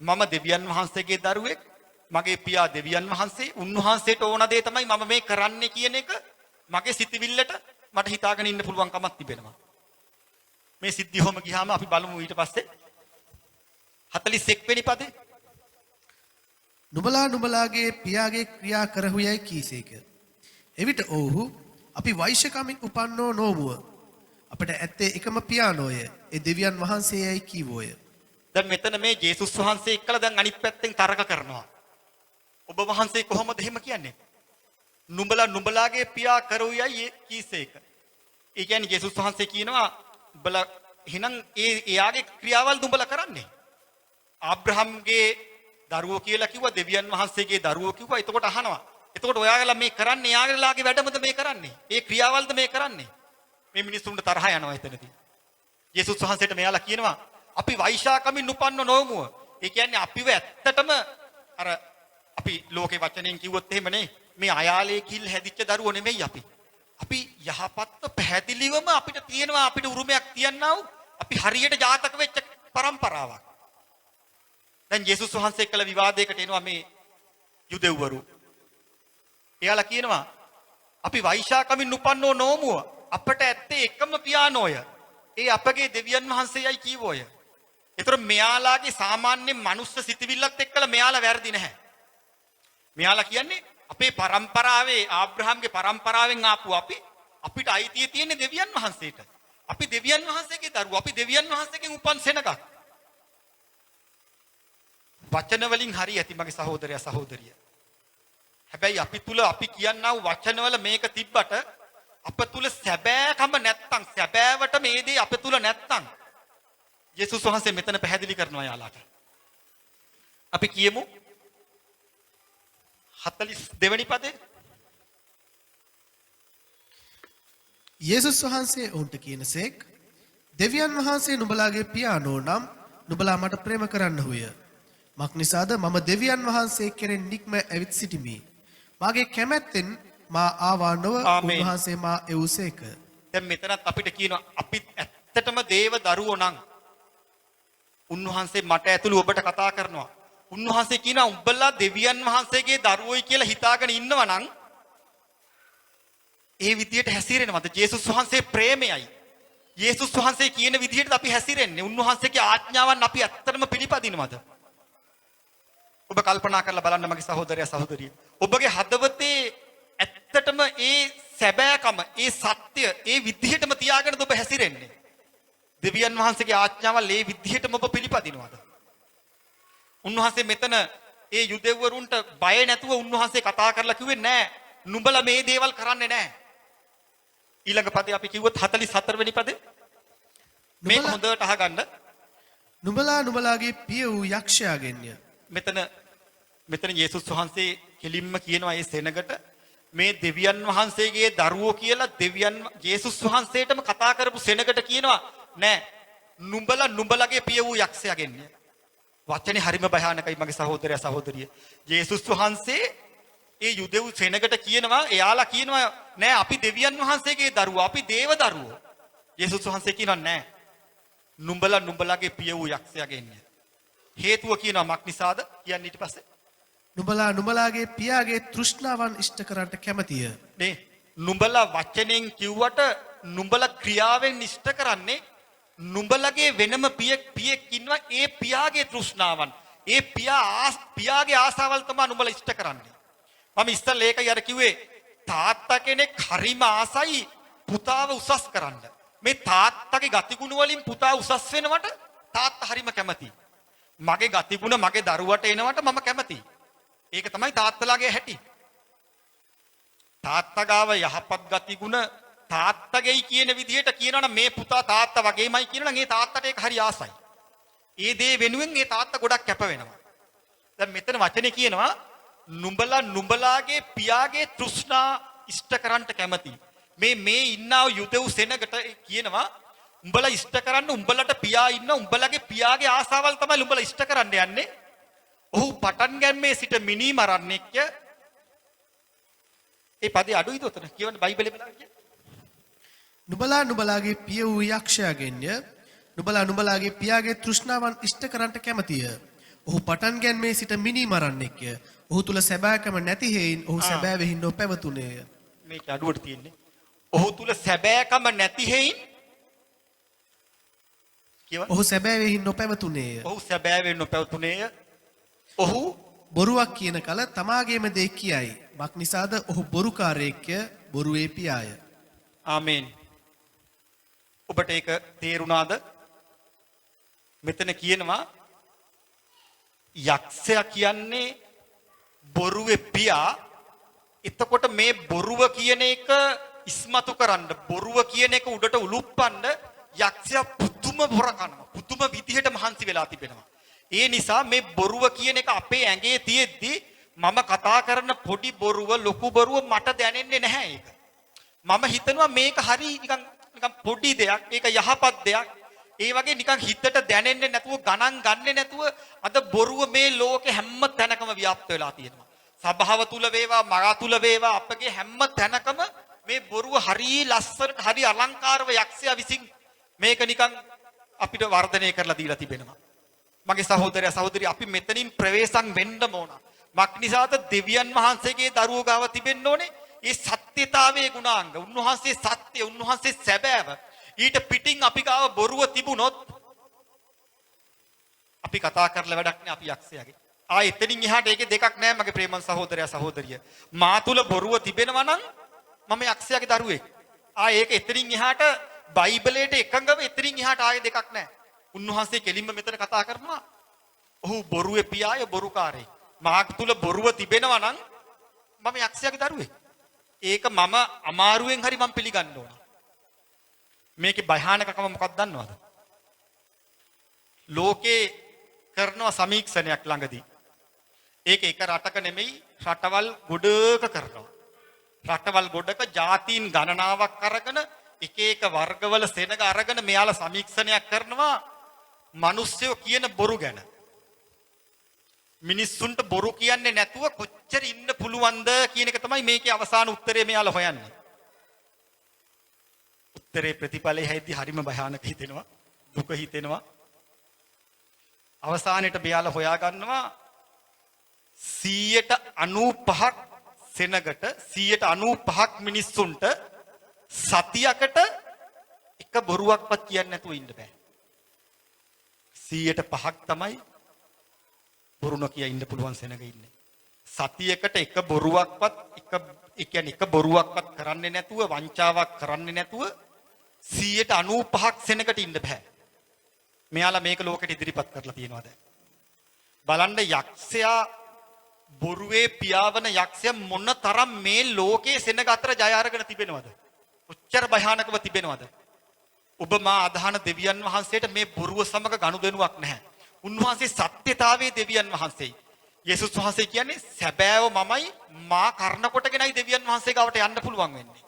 මම දෙවියන් වහන්සේගේ දරුවෙක්. මගේ පියා දෙවියන් වහන්සේ. උන්වහන්සේට ඕන දේ තමයි මම මේ කරන්නේ කියන එක මගේ සිතවිල්ලට මට හිතාගෙන ඉන්න පුළුවන් කමක් තිබෙනවා. මේ සිද්ධිය හොම ගියාම අපි බලමු ඊට පස්සේ 41 වෙනි පදේ නුඹලා නුඹලාගේ පියාගේ ක්‍රියා කරහුයයි කීසේක. එවිට ඔව්හු අපි වෛශ්‍යකමින් උපන්නෝ නොවුව. අපට ඇත්තේ එකම පියාණෝය. ඒ දෙවියන් වහන්සේයයි කීවෝය. දැන් මෙතන මේ ජේසුස් වහන්සේ එක්කලා දැන් අනිත් පැත්තෙන් තරක කරනවා. ඔබ වහන්සේ කොහොමද එහෙම කියන්නේ? නුඹලා නුඹලාගේ පියා කරුයයි කීසේක. ඒ කියන්නේ ජේසුස් වහන්සේ කියනවා උඹලා එහෙනම් එයාගේ ක්‍රියාවල් නුඹලා කරන්නේ. ආබ්‍රහම්ගේ දරුවෝ කියලා කිව්වා දෙවියන් වහන්සේගේ දරුවෝ කිව්වා. එතකොට අහනවා. එතකොට ඔයාලා මේ කරන්නේ එයාගේලාගේ වැඩමද මේ කරන්නේ? ඒ ක්‍රියාවල්ද මේ කරන්නේ? මේ මිනිස්සුන්ට තරහ යනවා එතනදී. යේසුස් වහන්සේට මෙයාලා කියනවා අපි වෛශාකමින් උපන්න නොවමුව. ඒ කියන්නේ අපිව ඇත්තටම අර අපි ලෝකේ වචනෙන් කිව්වොත් එහෙමනේ මේ අයාලේ කිල් හැදිච්ච දරුවෝ නෙමෙයි අපි. අපි යහපත්ව පැහැදිලිවම අපිට තියෙනවා අපිට උරුමයක් තියන්නා වූ අපි හරියට ජාතක වෙච්ච પરම්පරාවක්. දැන් යේසුස් වහන්සේ කළ විවාදයකට එනවා මේ යුදෙව්වරු. එයාලා කියනවා අපි වෛශාකමින් උපන්නෝ නොවමුව. අපට ඇත්තේ එකම පියාණෝය. ඒ අපගේ දෙවියන් වහන්සේයයි කීවෝය. ඒතර මෙයාලාගේ සාමාන්‍ය මනුස්ස සිතවිල්ලත් එක්කලා මෙයාලා වැරදි නැහැ. මෙයාලා කියන්නේ අපේ પરම්පරාවේ ආබ්‍රහම්ගේ પરම්පරාවෙන් ආපු අපිට අයිතිය තියෙන්නේ දෙවියන් වහන්සේට. අපි දෙවියන් වහන්සේගේ දරුවෝ. අපි දෙවියන් වහන්සේගෙන් උපන් සෙනගක්. වචන වලින් හරි ඇති මගේ සහෝදරයා සහෝදරිය. හැබැයි අපි තුල අපි කියනා වචන වල මේක තිබ්බට අප තුල සැබෑකම නැත්තම් සැබෑවට මේ දේ අප තුල නැත්තම් යේසුස් වහන්සේ මෙතන පැහැදිලි කරනවා යාළුවාට. අපි කියමු 42 වෙනි පදේ. යේසුස් වහන්සේ ඔවුන්ට කියනසේක් දෙවියන් වහන්සේ නුඹලාගේ පියාණෝ නම් නුඹලා මට ප්‍රේම කරන්නහුය. මක් නිසාද මම දෙවියන් වහන්සේ කෙරෙන් නික්ම ඇවිත් සිටිමි. මාගේ කැමැත්තෙන් මා ආවා නොව ආමේන්. උන්වහන්සේ මා එව්සේක. දැන් මෙතනත් අපිට කියනවා අපි ඇත්තටම දේව දරුවෝ නම් උන්වහන්සේ මට ඇතුළු ඔබට කතා කරනවා. උන්වහන්සේ කියනවා උඹලා දෙවියන් වහන්සේගේ දරුවෝයි කියලා හිතාගෙන ඉන්නවා නම් ඒ විදියට හැසිරෙනවද? යේසුස් වහන්සේ ප්‍රේමයයි. යේසුස් වහන්සේ කියන විදියට අපි හැසිරෙන්නේ. උන්වහන්සේගේ ආඥාවන් අපි ඇත්තටම පිළිපදිනවද? ඔබ කල්පනා කරලා බලන්න මගේ සහෝදරයා සහෝදරිය. ඔබගේ හදවතේ ඇත්තටම ඒ සැබෑකම, ඒ සත්‍ය, ඒ විදිහටම තියාගෙනද ඔබ හැසිරෙන්නේ? දෙවියන් වහන්සේගේ ආඥාවල් ඒ විදිහටම ඔබ පිළිපදිනවද? උන්වහන්සේ මෙතන ඒ යුදෙව්වරුන්ට බය නැතුව උන්වහන්සේ කතා කරලා කිව්වේ නෑ නුඹලා මේ දේවල් කරන්නේ නෑ. ඊළඟ පදේ අපි කිව්වොත් 44 වෙනි පදේ මේක හොඳට අහගන්න. නුඹලා නුඹලාගේ පිය වූ යක්ෂයාගෙන්ය. මෙතන යේසුස් වහන්සේ කෙලින්ම කියනවා ඒ සෙනගට මේ දෙවියන් වහන්සේගේ දරුවෝ කියලා යේසුස් වහන්සේටම කතා කරපු සෙනගට කියනවා නෑ නුඹලගේ පිය වූ යක්ෂයාගෙන්ය. වචනේ හරිම භයානකයි මගේ සහෝදරයා සහෝදරිය. යේසුස් වහන්සේ ඒ යුදෙව් සෙනගට කියනවා එයාලා කියනවා නෑ අපි දෙවියන් වහන්සේගේ දරුවෝ අපි දේව දරුවෝ. යේසුස් වහන්සේ කියනවා නෑ නුඹලගේ පිය වූ යක්ෂයාගෙන්ය. හේතුව කියනවා මක් නිසාද කියන්නේ ඊට පස්සේ නුඹලා නුඹලාගේ පියාගේ තෘෂ්ණාවන් ඉෂ්ට කරන්නට කැමතිය. නේ නුඹලා වචනෙන් කිව්වට නුඹලා ක්‍රියාවෙන් ඉෂ්ට කරන්නේ නුඹලගේ වෙනම පියෙක් ඉන්නවා ඒ පියාගේ තෘෂ්ණාවන් ඒ පියාගේ ආසාවල් තමයි නුඹලා ඉෂ්ට කරන්නේ. මම ඉස්සෙල්ලා ඒකයි අර කිව්වේ තාත්තා කෙනෙක් හරිම ආසයි පුතාව උසස් කරන්න. මේ තාත්තගේ ගතිගුණ වලින් පුතා උසස් වෙනවට තාත්තා හරිම කැමතියි. මගේ ගතිගුණ මගේ දරුවට එනවට මම කැමතියි. ඒක තමයි තාත්තලාගේ හැටි. තාත්තා ගාව යහපත් ගතිගුණ තාත්තගෙයි කියන විදිහට කියනවනම් මේ පුතා තාත්තා වගේමයි කියනනම් ඒ තාත්තට ඒක හරි ආසයි. ඒ දේ වෙනුවෙන් ඒ තාත්තා ගොඩක් කැප වෙනවා. දැන් මෙතන වචනේ කියනවා නුඹලාගේ පියාගේ තෘෂ්ණා ඉෂ්ට කරන්න කැමති. මේ ඉන්නා යුදෙව් සෙනගට කියනවා උඹලා ඉෂ්ට කරන්න උඹලට පියා ඉන්න උඹලගේ පියාගේ ආසාවල් තමයි උඹලා ඉෂ්ට කරන්න යන්නේ. ඔහු පටන් ගැම්මේ සිට මිනී මරන්නෙක්ය. ඒ පදේ අඩුයිද උතන? කියවන්න බයිබලෙ බලන්න කිය. නුඹලා නුඹලාගේ පිය වූ යක්ෂයාගෙන්ය. නුඹලා නුඹලාගේ පියාගේ තෘෂ්ණාවන් ඉෂ්ට කරන්නට කැමතිය. ඔහු පටන් ගැන්මේ සිට මිනී මරන්නෙක්ය. ඔහු තුල සැබෑකම නැති හේයින් ඔහු සැබෑවෙහි නොපැවතුනේය. මේක අඩුවට තියෙන්නේ. ඔහු තුල සැබෑකම නැති හේයින් ඔහු සැබෑවෙහි නොපැවතුනේය. ඔහු සැබෑවෙහි නොපැවතුනේය. ඔහු බොරුවක් කියන කල තමාගේම දේ කියයි. මක් නිසාද ඔහු බොරුකාරයෙක්ය බොරුවේ පියාය. ආමේන්. ඔබට ඒක තේරුණාද? මෙතන කියනවා යක්ෂයා කියන්නේ බොරුවේ පියා. එතකොට මේ බොරුව කියන එක ඉස්මතු කරන්න බොරුව කියන එක උඩට උලුප්පන්න යක්ෂයා පුදුම බොර කරනවා. පුදුම විදිහට මහන්සි වෙලා තිබෙනවා. ඒ නිසා මේ බොරුව කියන එක අපේ ඇඟේ තියෙද්දි මම කතා කරන පොඩි බොරුව ලොකු බොරුව මට දැනෙන්නේ නැහැ ඒක. මම හිතනවා මේක හරි නිකන් පොඩි දෙයක්. ඒක යහපත් දෙයක්. ඒ වගේ නිකන් හිතට දැනෙන්නේ නැතුව ගණන් ගන්නෙ නැතුව අද බොරුව මේ ලෝකේ හැම තැනකම ව්‍යාප්ත වෙලා තියෙනවා. සභාව තුල වේවා මග තුල වේවා අපගේ හැම තැනකම මේ බොරුව හරි ලස්සනට හරි අලංකාරව යක්ෂයා විසින් මේක නිකන් අපිට වර්ධනය කරලා දීලා තිබෙනවා. මගේ සහෝදරයා සහෝදරිය අපි මෙතනින් ප්‍රවේශම් වෙන්න ඕන. මක් නිසාද දෙවියන් වහන්සේගේ දරුවෝ ගාව තිබෙන්න ඕනේ ඒ සත්‍යතාවයේ ගුණාංග. උන්වහන්සේ සත්‍ය, උන්වහන්සේ සැබෑව. ඊට පිටින් අපි ගාව බොරුව තිබුණොත් අපි කතා කරලා වැඩක් නෑ අපි යක්ෂයාගේ. එතනින් එහාට ඒකේ දෙකක් නෑ මගේ ප්‍රේමන් සහෝදරයා සහෝදරිය. මා තුල බොරුව තිබෙනවා නම් මම යක්ෂයාගේ දරුවෙක්. ඒක එතනින් එහාට බයිබලයට එකඟව එතනින් එහාට ආයේ දෙකක් නෑ. උන්වහන්සේ කෙලින්ම මෙතන කතා කරනවා. ඔහු බොරුවේ පියාය බොරුකාරයෙක්. මා තුල බොරුව තිබෙනවා නම් මම යක්ෂයාගේ දරුවෙක්. ඒක මම අමාරුවෙන් හරි මම පිළිගන්න ඕන. මේකේ භයානකකම මොකක්ද දන්නවද? ලෝකේ කරනවා සමීක්ෂණයක් ළඟදී. ඒක එක රටක නෙමෙයි රටවල් ගොඩක කරනවා. රටවල් ගොඩක ජාතීන් ගණනාවක් අරගෙන එක එක වර්ගවල සෙනග අරගෙන මෙයාලා සමීක්ෂණයක් කරනවා මිනිස්සුયો කියන බොරු ගැන. මිනිස්සුන්ට බොරු කියන්නේ නැතුව කොච්චර ඉන්න පුළුවන්ද කියන එක තමයි මේකේ අවසාන උත්තරේ මෙයාලා හොයන්නේ. උත්තරේ ප්‍රතිඵලය හැදී හරිම භයානක හිතෙනවා. දුක හිතෙනවා. අවසානයේට මෙයාලා හොයා ගන්නවා 95ක් සෙනගට 95ක් මිනිස්සුන්ට සතියකට එක බොරුවක්වත් කියන්නේ නැතුව ඉන්න බෑ. 105ක් තමයි බොරු නොකිය ඉන්න පුළුවන් සෙනග ඉන්නේ. සතියකට එක බොරුවක්වත් එක බොරුවක්වත් කරන්නේ නැතුව වංචාවක් කරන්නේ නැතුව 95ක් සෙනගට ඉන්න බෑ. මෙයාලා මේක ලෝකෙට ඉදිරිපත් කරලා තියෙනවා දැන්. බලන්න යක්ෂයා බොරුවේ පියාවන යක්ෂයා මොන තරම් මේ ලෝකයේ සෙනග අතර ජය අරගෙන තිබෙනවද? කොච්චර භයානකව තිබෙනවද? ඔබ මා අදහන දෙවියන් වහන්සේට මේ බොරුව සමග ගනුදෙනුවක් නැහැ. උන්වහන්සේ සත්‍යතාවයේ දෙවියන් වහන්සේයි. යේසුස් වහන්සේ කියන්නේ සැබෑව මමයි මා කරන කොටගෙනයි දෙවියන් වහන්සේ ගාවට යන්න පුළුවන් වෙන්නේ.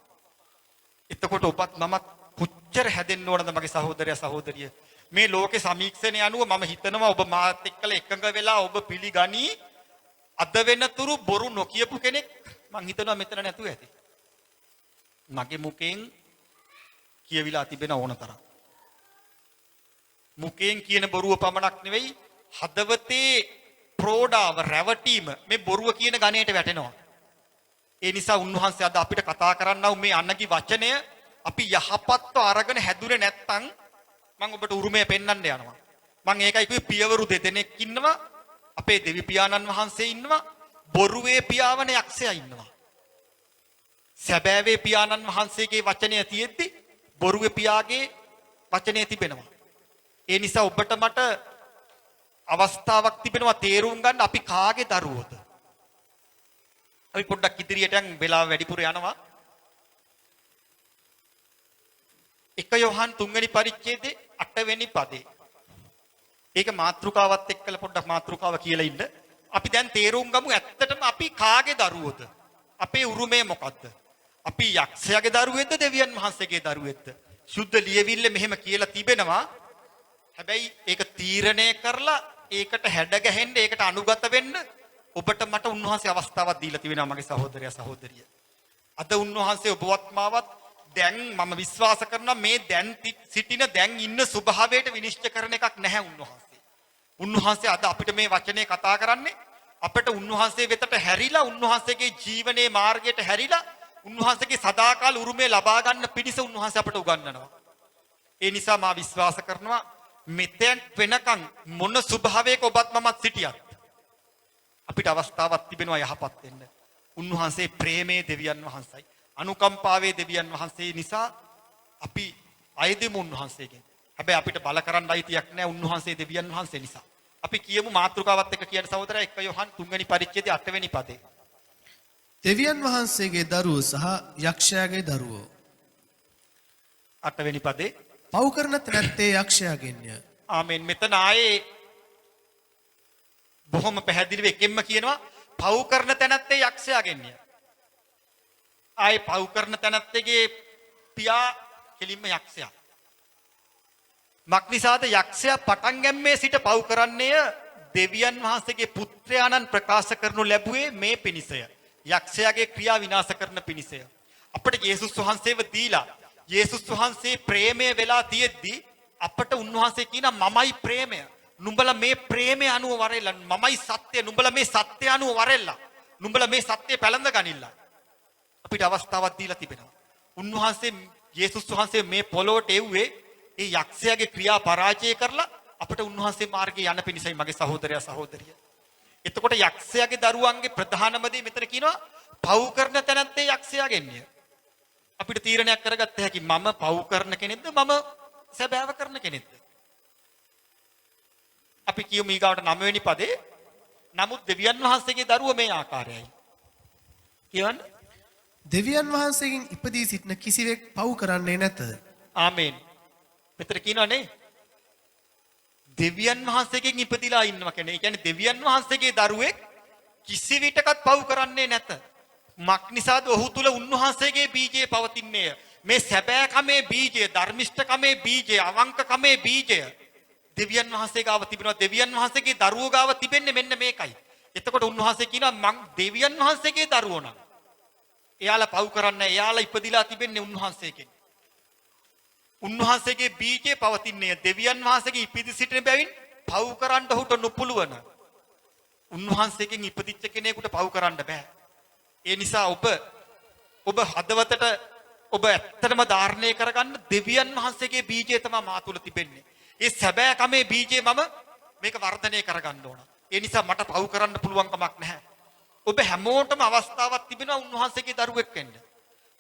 එතකොට ඔබත් මමත් කොච්චර හැදෙන්න ඕනද මගේ සහෝදරයා සහෝදරිය? මේ ලෝකේ සමීක්ෂණය අනුව මම හිතනවා ඔබ මාත් එක්කලා එකඟ වෙලා ඔබ පිළිගනි අද වෙනතුරු බොරු නොකියපු කෙනෙක් මං හිතනවා මෙතන නැතුව ඇති. මගේ මුකෙන් කියවිලා තිබෙන ඕන තරම්. මුකෙන් කියන බොරුව පමණක් නෙවෙයි හදවතේ ප්‍රෝඩාව රැවටීම මේ බොරුව කියන ගණයට වැටෙනවා. ඒ නිසා උන්වහන්සේ අද අපිට කතා කරන්නව මේ අන්නගේ වචනය අපි යහපත්ව අරගෙන හැදුනේ නැත්තම් මම ඔබට උරුමය පෙන්වන්න යනවා. මම ඒකයි කිව්වේ පියවරු දෙදෙනෙක් ඉන්නවා. අපේ දෙවි පියාණන් වහන්සේ ඉන්නවා. බොරුවේ පියාවන යක්ෂයා ඉන්නවා. සැබෑවේ පියාණන් වහන්සේගේ වචනය තියෙද්දි බොරුවේ පියාගේ වචනය තිබෙනවා. ඒ නිසා ඔබට මට අවස්ථාවක් තිබෙනවා තේරුම් ගන්න අපි කාගේ දරුවෝද? අපි පොඩ්ඩක් ඉදිරියට යන් වෙලාව වැඩිපුර යනවා. 1 යෝහන් 3 වෙනි පරිච්ඡේදයේ 8 වෙනි පදේ. ඒක මාතෘකාවත් එක්කලා පොඩ්ඩක් මාතෘකාව කියලා ඉන්න. අපි දැන් තේරුම් ගමු ඇත්තටම අපි කාගේ දරුවෝද? අපේ උරුමය මොකද්ද? අපි යක්ෂයාගේ දරුවෙක්ද දෙවියන් වහන්සේගේ දරුවෙක්ද? සුද්ධ ලියවිල්ල මෙහෙම කියලා තිබෙනවා. හැබැයි ඒක තීරණය කරලා ඒකට හැඩ ගැහෙන්න ඒකට අනුගත වෙන්න ඔබට මට උන්වහන්සේ අවස්ථාවක් දීලා තිබෙනවා මගේ සහෝදරයා සහෝදරිය. අද උන්වහන්සේ ඔබවත් මාවත් දැන් මම විශ්වාස කරනවා මේ දැන් සිටින දැන් ඉන්න ස්වභාවයට විනිශ්චය කරන එකක් නැහැ උන්වහන්සේ. උන්වහන්සේ අද අපිට මේ වචනේ කතා කරන්නේ අපිට උන්වහන්සේ වෙතට හැරිලා උන්වහන්සේගේ ජීවනයේ මාර්ගයට හැරිලා උන්වහන්සේගේ සදාකාල උරුමය ලබා ගන්න පිණිස උන්වහන්සේ අපට උගන්වනවා. ඒ නිසා මා විශ්වාස කරනවා මෙතෙන් වෙනකන් මොන ස්වභාවයක ඔබත් මමත් සිටියත් අපිට අවස්ථාවක් තිබෙනවා යහපත් වෙන්න. උන්වහන්සේ ප්‍රේමයේ දෙවියන් වහන්සේයි. අනුකම්පාවේ දෙවියන් වහන්සේ නිසා අපි අයදෙමු උන්වහන්සේගෙන්. හැබැයි අපිට බල කරන්න අයිතියක් නැහැ උන්වහන්සේ දෙවියන් වහන්සේ නිසා. අපි කියමු මාතෘකාවත් එක්ක කියන සහෝදරයා 1 යෝහන් 3 වෙනි පරිච්ඡේදයේ 8 වෙනි පදේ. දෙවියන් වහන්සේගේ දරුවෝ සහ යක්ෂයාගේ දරුවෝ 8 වෙනි පදේ පව් කරන තැනැත්තේ යක්ෂයාගෙන්ය. ආමෙන්. මෙතන ආයේ බොහොම පැහැදිලිව එකෙන්ම කියනවා පව් කරන තැනැත්තේ යක්ෂයාගෙන්ය. ආයේ පව් කරන තැනැත්තේගේ පියා කෙලින්ම යක්ෂයා. මක්නිසාද යක්ෂයා පටන් ගැම්මේ සිට පව් කරන්නේය දෙවියන් වහන්සේගේ පුත්‍රයාණන් ප්‍රකාශ කරනු ලැබුවේ මේ පිණිසය. යක්ෂයාගේ ක්‍රියා විනාශ කරන පිණිසය. අපට යේසුස් වහන්සේව දීලා යේසුස් වහන්සේ ප්‍රේමය වෙලා තියෙද්දි අපට උන්වහන්සේ කියන මමයි ප්‍රේමය. නුඹලා මේ ප්‍රේමය අනුව වරෙල්ලා මමයි සත්‍ය. නුඹලා මේ සත්‍ය අනුව වරෙල්ලා. නුඹලා මේ සත්‍ය පැලඳ ගනින්න. අපිට අවස්ථාවක් දීලා තිබෙනවා. උන්වහන්සේ යේසුස් වහන්සේ මේ පොළොවට එව්වේ ඒ යක්ෂයාගේ ක්‍රියා පරාජය කරලා අපට උන්වහන්සේ මාර්ගයේ යන පිණිසයි මගේ සහෝදරයා සහෝදරිය. එතකොට යක්ෂයාගේ දරුවන්ගේ ප්‍රධානම දේ මෙතන කියනවා පව් කරන තැනැත්තේ යක්ෂයාගෙන්ය. අපිට තීරණයක් කරගත්ත හැකි මම පව් කරන කෙනෙක්ද මම සැබෑව කරන කෙනෙක්ද? අපි කියමු ඊගාවට 9 වෙනි පදේ නමුත් දෙවියන් වහන්සේගේ දරුව මේ ආකාරයයි. කියවන්න දෙවියන් වහන්සේගෙන් ඉපදී සිටින කිසිවෙක් පව් කරන්නේ නැත. ආමේන්. මෙතන කියනවානේ දෙවියන් වහන්සේගෙන් ඉපදිලා ඉන්නවා කියන්නේ. ඒ කියන්නේ දෙවියන් වහන්සේගේ දරුවෙක් කිසි විටකත් පව් කරන්නේ නැත. මක් නිසාද ඔහු තුල උන්වහන්සේගේ බීජය පවතින්නේය. මේ සැබෑකමේ බීජය, ධර්මිෂ්ඨකමේ බීජය, අවංකකමේ බීජය දෙවියන් වහන්සේ ගාව තිබෙනවා. දෙවියන් වහන්සේගේ දරුවෝ ගාව තිබෙන්නේ මෙන්න මේකයි. එතකොට උන්වහන්සේ කියනවා මං දෙවියන් වහන්සේගේ දරුවෝ නම් එයාලා පව් කරන්නේ, එයාලා ඉපදිලා තිබෙන්නේ උන්වහන්සේගෙන්. උන්වහන්සේගේ බීජේ පවතින්නේ දෙවියන් වහන්සේගේ ඉපදි සිටින බැවින් පව් කරන්න ඔහුට නොපුළුවන. උන්වහන්සේගෙන් ඉපදිච්ච කෙනෙකුට පව් කරන්න බෑ. ඒ නිසා ඔබ හදවතට ඔබ ඇත්තටම ධාරණය කරගන්න දෙවියන් වහන්සේගේ බීජය තමයි මා තුල තිබෙන්නේ. ඒ සැබෑ කමේ බීජය මම මේක වර්ධනය කරගන්න ඕන. ඒ නිසා මට පව් කරන්න පුළුවන් කමක් නැහැ. ඔබ හැමෝටම අවස්ථාවක් තිබෙනවා උන්වහන්සේගේ දරුවෙක් වෙන්න.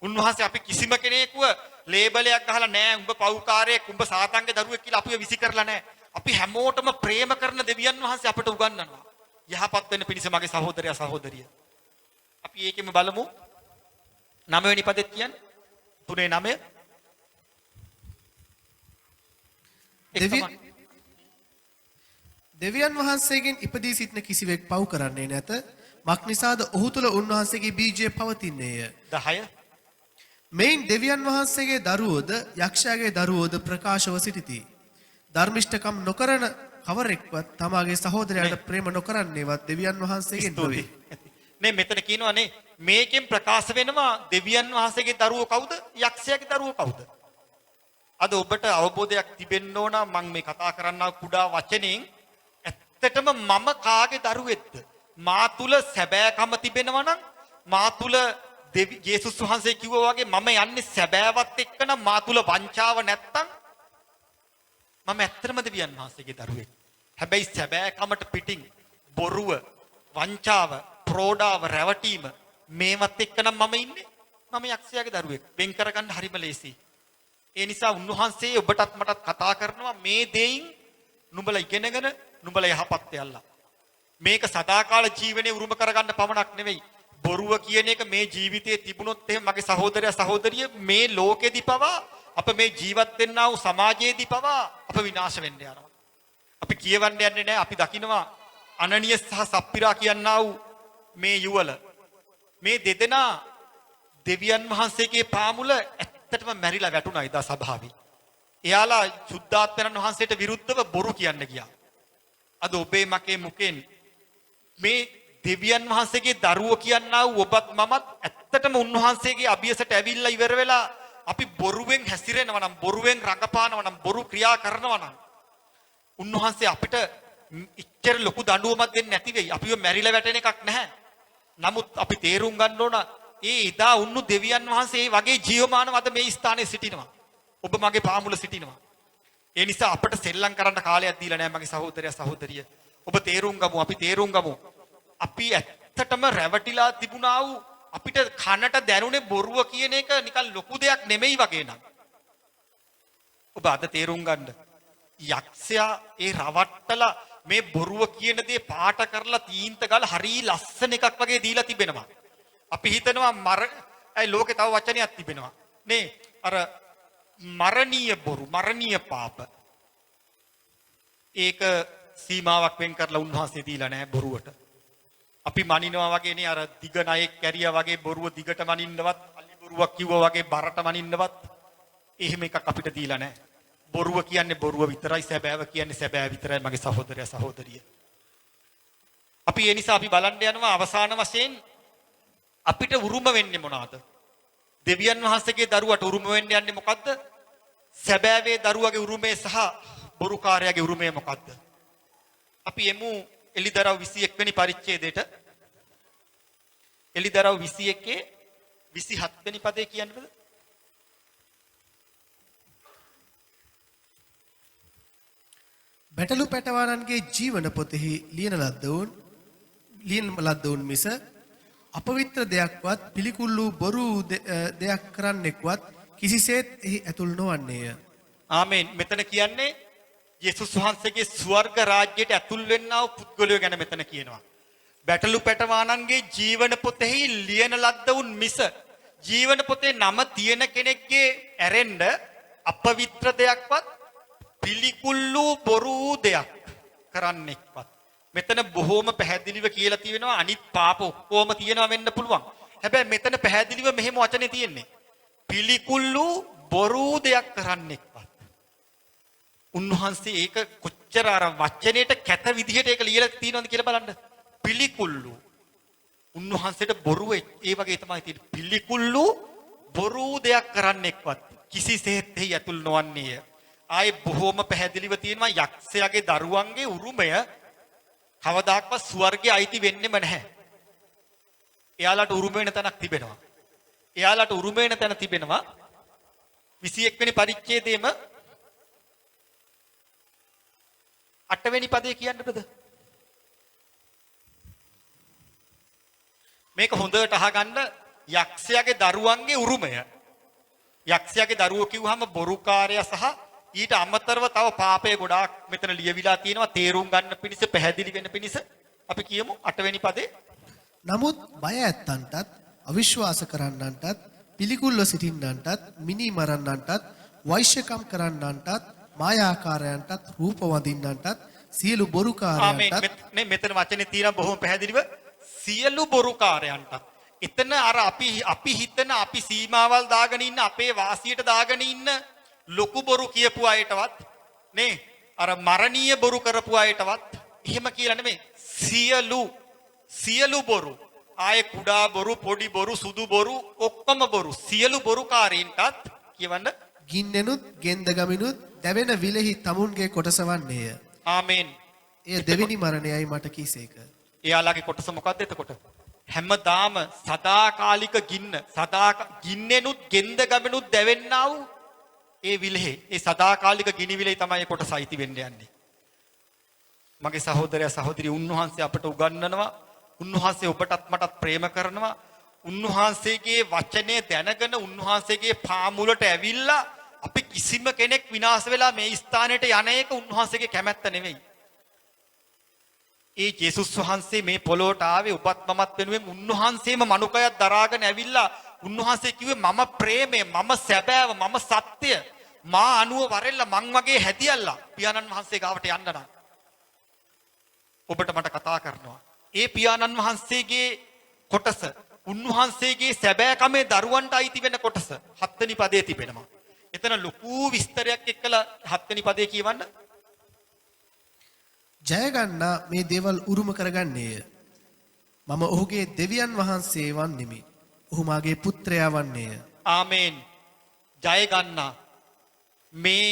උන්වහන්සේ අපි කිසිම කෙනෙකුව ලේබලයක් ගහලා නෑ උඹ පව්කාරයෙක් උඹ සාතන්ගේ දරුවෙක් කියලා අපිව විසි කරලා නෑ. අපි හැමෝටම ප්‍රේම කරන දෙවියන් වහන්සේ අපට උගන්වනවා. යහපත් වෙන්න පිණිස මගේ සහෝදරයා සහෝදරිය. අපි ඒකෙම බලමු. 9 වෙනි පදෙත් කියන්නේ 3:9 දෙවියන් වහන්සේගෙන් ඉපදී සිටින කිසිවෙක් පව් කරන්නේ නැත. මක් නිසාද ඔහු තුල උන්වහන්සේගේ බීජය පවතින්නේය. 10 මෙයින් දෙවියන් වහන්සේගේ දරුවෝද යක්ෂයාගේ දරුවෝද ප්‍රකාශව සිටිති. ධර්මිෂ්ඨකම් නොකරන කවරෙක්වත් තමාගේ සහෝදරයාට ප්‍රේම නොකරන්නේවත් දෙවියන් වහන්සේගෙන් නොවේ. නේ මෙතන කියනවානේ මේකෙන් ප්‍රකාශ වෙනවා දෙවියන් වහන්සේගේ දරුවෝ කවුද? යක්ෂයාගේ දරුවෝ කවුද? අද ඔබට අවබෝධයක් තිබෙන්න ඕන මම මේ කතා කරන්නා කුඩා වචනෙන් ඇත්තටම මම කාගේ දරුවෙක්ද? මා තුල සැබෑකම තිබෙනවා නම් මා තුල යේසුස් වහන්සේ කිව්වා වගේ මම යන්නේ සැබෑවත් එක්ක නම් මා තුල වංචාව නැත්තම් මම ඇත්තටම දෙවියන් වහන්සේගේ දරුවෙක්. හැබැයි සැබෑකමට පිටින් බොරුව, වංචාව, ප්‍රෝඩාව, රැවටීම මේවත් එක්ක නම් මම ඉන්නේ. මම යක්ෂයාගේ දරුවෙක්. වෙන් කරගන්න හරිම ලේසි. ඒ නිසා උන්වහන්සේ ඔබටත් මටත් කතා කරනවා මේ දෙයින් නුඹලා ඉගෙනගෙන නුඹලා යහපත් වෙයල්ලා. මේක සදාකාල ජීවනයේ උරුම කරගන්න පමණක් නෙවෙයි. බොරුව කියන එක මේ ජීවිතයේ තිබුණොත් එහෙම මගේ සහෝදරයා සහෝදරිය මේ ලෝකෙදි පවා අප මේ ජීවත් වෙන්නා වූ සමාජයේදී පවා අප විනාශ වෙන්න යනවා. අපි කියවන්න යන්නේ නැහැ. අපි දකිනවා අනනිය සහ සප්පිරා කියනා වූ මේ යුවල මේ දෙදෙනා දෙවියන් වහන්සේගේ පාමුල ඇත්තටම මැරිලා වැටුණා එදා සභාවේ. එයාලා සුද්ධාත්මයන් වහන්සේට විරුද්ධව බොරු කියන්න ගියා. අද ඔබේ මගේ මුකෙන් මේ දෙවියන් වහන්සේගේ දරුවෝ කියනා වූ ඔබත් මමත් ඇත්තටම උන්වහන්සේගේ අභියසට ඇවිල්ලා ඉවර වෙලා අපි බොරුවෙන් හැසිරෙනවා නම් බොරුවෙන් රඟපානවා නම් බොරු ක්‍රියා කරනවා නම් උන්වහන්සේ අපිට ඉච්ඡර ලොකු දඬුවමක් දෙන්නේ නැති වෙයි. අපිව මැරිලා වැටෙන එකක් නැහැ. නමුත් අපි තේරුම් ගන්න ඕන ඒ එදා උන්නු දෙවියන් වහන්සේ වගේ ජීවමානව අද මේ ස්ථානයේ සිටිනවා. ඔබ මගේ පාමුල සිටිනවා. ඒ නිසා අපට සෙල්ලම් කරන්න කාලයක් දීලා නැහැ මගේ සහෝදරයා සහෝදරිය. ඔබ තේරුම් ගමු අපි තේරුම් ගමු. අපි ඇත්තටම රැවටිලා තිබුණා වූ අපිට කනට දැනුනේ බොරුව කියන එක නිකන් ලොකු දෙයක් නෙමෙයි වගේ නම්. ඔබ අද තේරුම් ගන්න. යක්ෂයා ඒ රවට්ටලා මේ බොරුව කියන දේ පාට කරලා තීන්ත ගාලා හරි ලස්සන එකක් වගේ දීලා තිබෙනවා. අපි හිතනවා ලෝකේ තව වචනයක් තිබෙනවා. නේ අර මරණීය බොරු, මරණීය පාප. ඒක සීමාවක් වෙන් කරලා උන්වහන්සේ දීලා නැහැ බොරුවට. අපි මනිනවා වගේ නේ අර දිග ණයෙක් කැරියා වගේ බොරුව දිගට මනින්නවත්, අලි බොරුවක් කිව්වා වගේ බරට මනින්නවත් එහෙම එකක් අපිට දීලා නැහැ. බොරුව කියන්නේ බොරුව විතරයි, සැබෑව කියන්නේ සැබෑ විතරයි මගේ සහෝදරයා සහෝදරිය. අපි ඒ නිසා අපි බලන්න යනවා අවසාන වශයෙන් අපිට උරුම වෙන්නේ මොනවාද? දෙවියන් වහන්සේගේ දරුවට උරුම වෙන්න යන්නේ මොකද්ද? සැබෑවේ දරුවගේ උරුමය සහ බොරුකාරයාගේ උරුමය මොකද්ද? අපි එමු එලිදරව් 21 වෙනි පරිච්ඡේදයට. එලිදරව් 21 27 වෙනි පදේ කියන්නේද? බැටළු පැටවානන්ගේ ජීවන පොතෙහි ලියන ලද්දවුන් මිස අපවිත්‍ර දෙයක්වත් පිළිකුල් වූ බොරු දෙයක් කරන්නෙක්වත් කිසිසේත් එහි ඇතුල් නොවන්නේය. ආමේන්. මෙතන කියන්නේ යේසුස් වහන්සේගේ ස්වර්ග රාජ්‍යයට ඇතුල් වෙන්නා වූ පුද්ගලයෝ ගැන මෙතන කියනවා. බැටළු පැටවානන්ගේ ජීවන පොතෙහි ලියන ලද්දවුන් මිස ජීවන පොතේ නම තියෙන කෙනෙක්ගේ ඇරෙන්න අපවිත්‍ර දෙයක්වත් පිළිකුල් වූ බොරු දෙයක් කරන්නෙක්වත්. මෙතන බොහෝම පැහැදිලිව කියලා තියෙනවා අනිත් පාප ඔක්කොම තියෙනවා වෙන්න පුළුවන්. හැබැයි මෙතන පැහැදිලිව මෙහෙම වචනේ තියෙන්නේ. පිළිකුල් වූ බොරු දෙයක් කරන්නෙක්වත්. උන්වහන්සේ ඒක කොච්චර අර වචනේට කැත විදිහට ඒක ලියලා තියෙනවද කියලා බලන්න. පිළිකුල් වූ උන්වහන්සේට බොරුව ඒ වගේ තමයි තියෙන්නේ. පිළිකුල් වූ බොරු දෙයක් කරන්නෙක්වත් කිසිසේත් එහි ඇතුල් නොවන්නේය. ආයේ බොහෝම පැහැදිලිව තියෙනවා යක්ෂයාගේ දරුවන්ගේ උරුමය කවදාක්වත් ස්වර්ගයේ අයිති වෙන්නෙම නැහැ. එයාලට උරුම වෙන තැනක් තිබෙනවා. එයාලට උරුම වෙන තැන තිබෙනවා 21 වෙනි පරිච්ඡේදයේම 8 වෙනි පදේ කියන්න බද? මේක හොඳට අහගන්න යක්ෂයාගේ දරුවන්ගේ උරුමය. යක්ෂයාගේ දරුවෝ කිව්වහම බොරුකාරයා සහ ඊට අමතරව තව පාපය ගොඩාක් මෙතන ලියවිලා තියෙනවා තේරුම් ගන්න පිණිස පැහැදිලි වෙන පිණිස අපි කියමු 8 වෙනි පදේ. නමුත් බය ඇත්තන්ටත් අවිශ්වාස කරන්නන්ටත් පිළිකුල්ව සිටින්නන්ටත් මිනි මරන්නන්ටත් වෛශ්‍යකම් කරන්නන්ටත් මායාකාරයන්ටත් රූප වඳින්නන්ටත් සියලු බොරුකාරයන්ටත් මෙතන වචනේ තියෙනවා බොහොම පැහැදිලිව සියලු බොරුකාරයන්ටත්. එතන අර අපි හිතන අපි සීමාවල් දාගෙන ඉන්න අපේ වාසියට දාගෙන ඉන්න ලොකු බොරු කියපු අයටවත් නේ අර මරණීය බොරු කරපු අයටවත් එහෙම කියලා නෙමෙයි සියලු බොරු ආයේ කුඩා බොරු පොඩි බොරු සුදු බොරු ඔක්කොම බොරු සියලු බොරුකාරීන්ටත් කියවන්න ගින්නෙනුත් ගෙන්දගමිනුත් දැවෙන විලෙහි තමුන්ගේ කොටස වන්නේය. ආමේන්. එය දෙවෙනි මරණයයි මට කීසේක. එයාලගේ කොටස මොකක්ද එතකොට? හැමදාම සදාකාලික ගින්නෙනුත් ගෙන්දගමිනුත් දැවෙන්නා වූ ඒ විලෙහි ඒ සදාකාලික ගිනි විලෙහි තමයි කොටස අයිති වෙන්න යන්නේ. මගේ සහෝදරයා සහෝදරිය උන්වහන්සේ අපට උගන්වනවා. උන්වහන්සේ ඔබටත් මටත් ප්‍රේම කරනවා. උන්වහන්සේගේ වචනේ දැනගෙන උන්වහන්සේගේ පාමුලට ඇවිල්ලා අපි කිසිම කෙනෙක් විනාශ වෙලා මේ ස්ථානෙට යන එක උන්වහන්සේගේ කැමැත්ත නෙවෙයි. ඒ ජේසුස් වහන්සේ මේ පොළොවට ආවේ ඔබත් මමත් වෙනුවෙන් උන්වහන්සේම මනුකයක් දරාගෙන ඇවිල්ලා උන්වහන්සේ කිව්වේ මම ප්‍රේමය මම සැබෑව මම සත්‍ය මා අනුව වරෙල්ල මං වගේ හැදියල්ලා පියාණන් වහන්සේ ගාවට යන්න නම් ඔබට මට කතා කරනවා. ඒ පියාණන් වහන්සේගේ කොටස උන්වහන්සේගේ සැබෑකමේ දරුවන්ට අයිති වෙන කොටස 7 වෙනි පදයේ තිබෙනවා. එතන ලොකු විස්තරයක් එක්කලා 7 වෙනි පදයේ කියවන්න. ජය ගන්නා මේ දේවල් උරුම කරගන්නේය. මම ඔහුගේ දෙවියන් වහන්සේ වන්නෙමි. ඔහු මාගේ පුත්‍රයා වන්නේය. ආමේන්. ජය ගන්නා මේ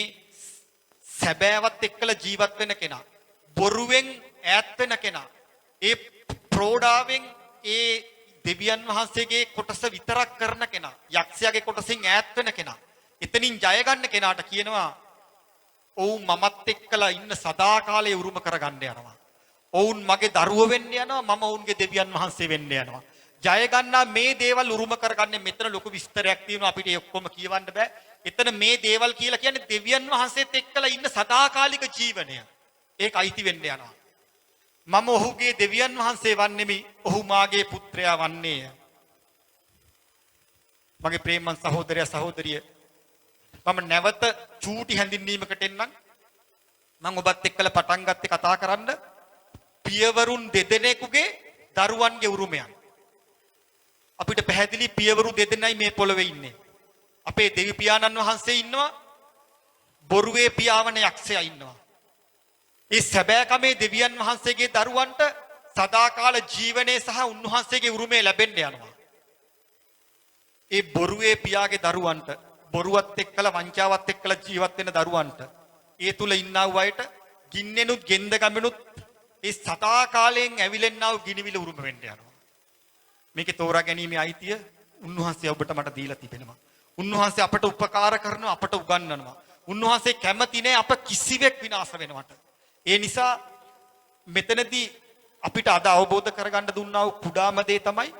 සැබෑවත් එක්කලා ජීවත් වෙන කෙනා බොරුවෙන් ඈත් වෙන කෙනා ඒ ප්‍රෝඩාවෙන් ඒ දෙවියන් වහන්සේගේ කොටස විතරක් කරන කෙනා යක්ෂයාගේ කොටසින් ඈත් වෙන කෙනා එතනින් ජය ගන්න කෙනාට කියනවා ඔවුන් මමත් එක්කලා ඉන්න සදාකාලයේ උරුම කරගන්න යනවා. ඔවුන් මගේ දරුවෝ වෙන්න යනවා මම ඔවුන්ගේ දෙවියන් වහන්සේ වෙන්න යනවා. ජය ගන්නා මේ දේවල් උරුම කරගන්නේ මෙතන ලොකු විස්තරයක් තියෙනවා අපිට ඒ ඔක්කොම කියවන්න බෑ. එතන මේ දේවල් කියලා කියන්නේ දෙවියන් වහන්සේත් එක්කලා ඉන්න සදාකාලික ජීවනය. ඒක අයිති වෙන්න යනවා. මම ඔහුගේ දෙවියන් වහන්සේ වන්නෙමි. ඔහු මාගේ පුත්‍රයා වන්නේය. මගේ ප්‍රේමන් සහෝදරයා සහෝදරිය මම නැවත චූටි හැඳින්වීමකට එන්නම්. මම ඔබත් එක්කලා පටන් ගත්තේ කතා කරන්න පියවරුන් දෙදෙනෙකුගේ දරුවන්ගේ උරුමයන්. අපිට පැහැදිලි පියවරු දෙදෙනයි මේ පොළවේ ඉන්නේ. අපේ දෙවි පියාණන් වහන්සේ ඉන්නවා. බොරුවේ පියාවන යක්ෂයා ඉන්නවා. ඒ සැබෑකමේ දෙවියන් වහන්සේගේ දරුවන්ට සදාකාල ජීවනයේ සහ උන්වහන්සේගේ උරුමය ලැබෙන්න යනවා. ඒ බොරුවේ පියාගේ දරුවන්ට බොරුවත් එක්කලා වංචාවත් එක්කලා ජීවත් වෙන දරුවන්ට ඒ තුල ඉන්නා වූ අයට ගින්නෙනුත් ගෙන්දගමිනුත් ඒ සදාකාලයෙන් ඇවිලෙන්නා වූ ගිනිවිල උරුම වෙන්න යනවා. මේකේ තෝරා ගැනීමේ අයිතිය උන්වහන්සේ ඔබට මට දීලා තිබෙනවා. උන්වහන්සේ අපට උපකාර කරනවා අපට උගන්වනවා. උන්වහන්සේ කැමති නැහැ අප කිසිවෙක් විනාශ වෙනවට. ඒ නිසා මෙතනදී අපිට අද අවබෝධ කරගන්න දුන්නා වූ කුඩාම දේ තමයි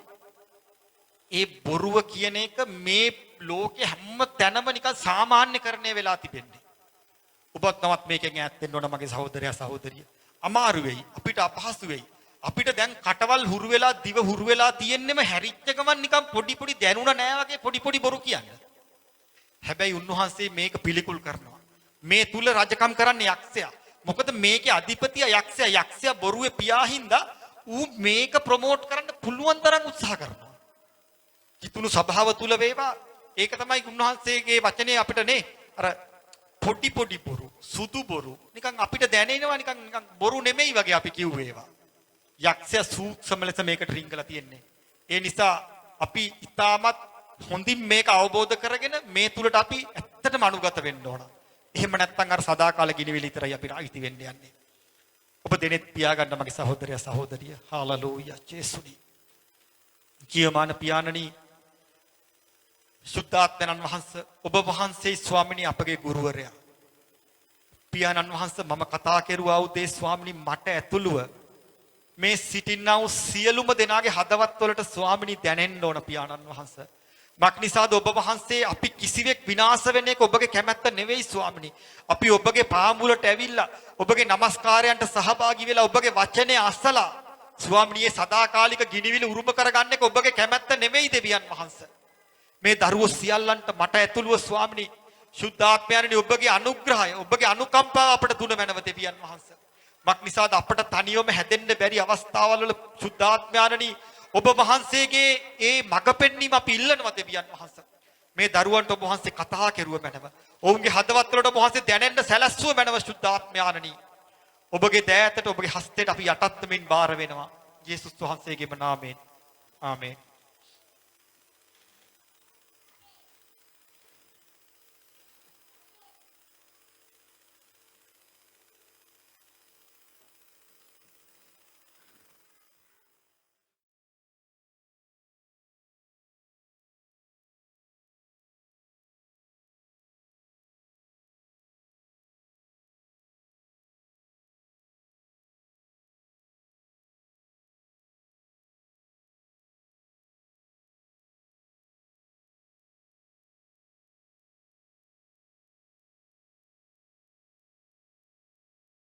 ඒ බොරුව කියන එක මේ ලෝකේ හැම තැනම නිකන් සාමාන්‍යකරණය වෙලා තිබෙන්නේ. ඔබත් නවත් මේකෙන් ඈත් වෙන්න ඕන මගේ සහෝදරයා සහෝදරිය. අමාරු වෙයි අපිට අපහසු වෙයි. අපිට දැන් කටවල් හුරු වෙලා දිව හුරු වෙලා තියෙන්නෙම හැරිච්ච ගමන් නිකන් පොඩි පොඩි දැනුණ නෑ වගේ පොඩි පොඩි බොරු කියන්නේ. හැබැයි උන්වහන්සේ මේක පිළිකුල් කරනවා. මේ තුල රජකම් කරන්නේ යක්ෂයා. මොකද මේකේ අධිපතිය යක්ෂයා. යක්ෂයා බොරුවේ පියාහින්දා ඌ මේක ප්‍රොමෝට් කරන්න පුළුවන් තරම් උත්සාහ කරනවා. කිතුණු සභාව තුල වේවා. ඒක තමයි උන්වහන්සේගේ වචනේ අපිට නේ අර පොඩි පොඩි බොරු, සුදු බොරු නිකන් අපිට දැනෙනවා නිකන් බොරු නෙමෙයි වගේ අපි කිව්වේ ඒවා. යක්ෂයා සූක්ෂම ලෙස මේකට රිංගලා තියෙන්නේ. ඒ නිසා අපි ඊටමත් හොඳින් මේක අවබෝධ කරගෙන මේ තුලට අපි ඇත්තටම අනුගත වෙන්න ඕන. එහෙම නැත්නම් අර සදාකාල ගිනිවිල විතරයි අපිට අයිති වෙන්න යන්නේ. ඔබ දෙනෙත් පියාගන්න මගේ සහෝදරයා සහෝදරිය. හාලලූයා ජේසුනි. කියමාන පියාණනි සුද්ධාත්මයන් වහන්සේ ඔබ වහන්සේ ස්වාමිනී අපගේ ගුරුවරයා. පියාණන් වහන්සේ මම කතා කෙරුවා වූ දේ ස්වාමිනී මට ඇතුළුව මේ සිටින්නා වූ සියලුම දෙනාගේ හදවත් වලට ස්වාමිනී දැනෙන්න ඕන පියාණන් වහන්සේ. මක්නිසාද ඔබ වහන්සේ අපි කිසිවෙක් විනාශ වෙන එක ඔබගේ කැමැත්ත නෙවෙයි ස්වාමිනී. අපි ඔබගේ පාමුලට ඇවිල්ලා ඔබගේ নমස්කාරයන්ට සහභාගී වෙලා ඔබගේ වචනේ අසලා ස්වාමිනී සදාකාලික ගිනිවිල උරුම කරගන්න එක ඔබගේ කැමැත්ත නෙවෙයි දෙවියන් වහන්සේ. මේ දරුවෝ සියල්ලන්ට මට ඇතුළුව ස්වාමිනී සුද්ධාත්මයන්නි ඔබගේ අනුග්‍රහය ඔබගේ අනුකම්පාව අපට දුන මැනව දෙවියන් වහන්සේ. මක්නිසාද අපට තනියම හැදෙන්න බැරි අවස්ථාවල් වල සුද්ධාත්මයන්නි ඔබ වහන්සේගේ ඒ මඟ පෙන්වීම අපි ඉල්ලනවා දෙවියන් වහන්සේ. මේ දරුවන්ට ඔබ වහන්සේ කතා කෙරුව මැනව. ඔවුන්ගේ හදවත් වලට ඔබ වහන්සේ දැනෙන්න සැලැස්සුව මැනව සුද්ධාත්මයන්නි. ඔබගේ දෑතට ඔබගේ හස්තයට අපි යටත් වෙමින් බාර වෙනවා. යේසුස් වහන්සේගේම නාමයෙන්. ආමේන්.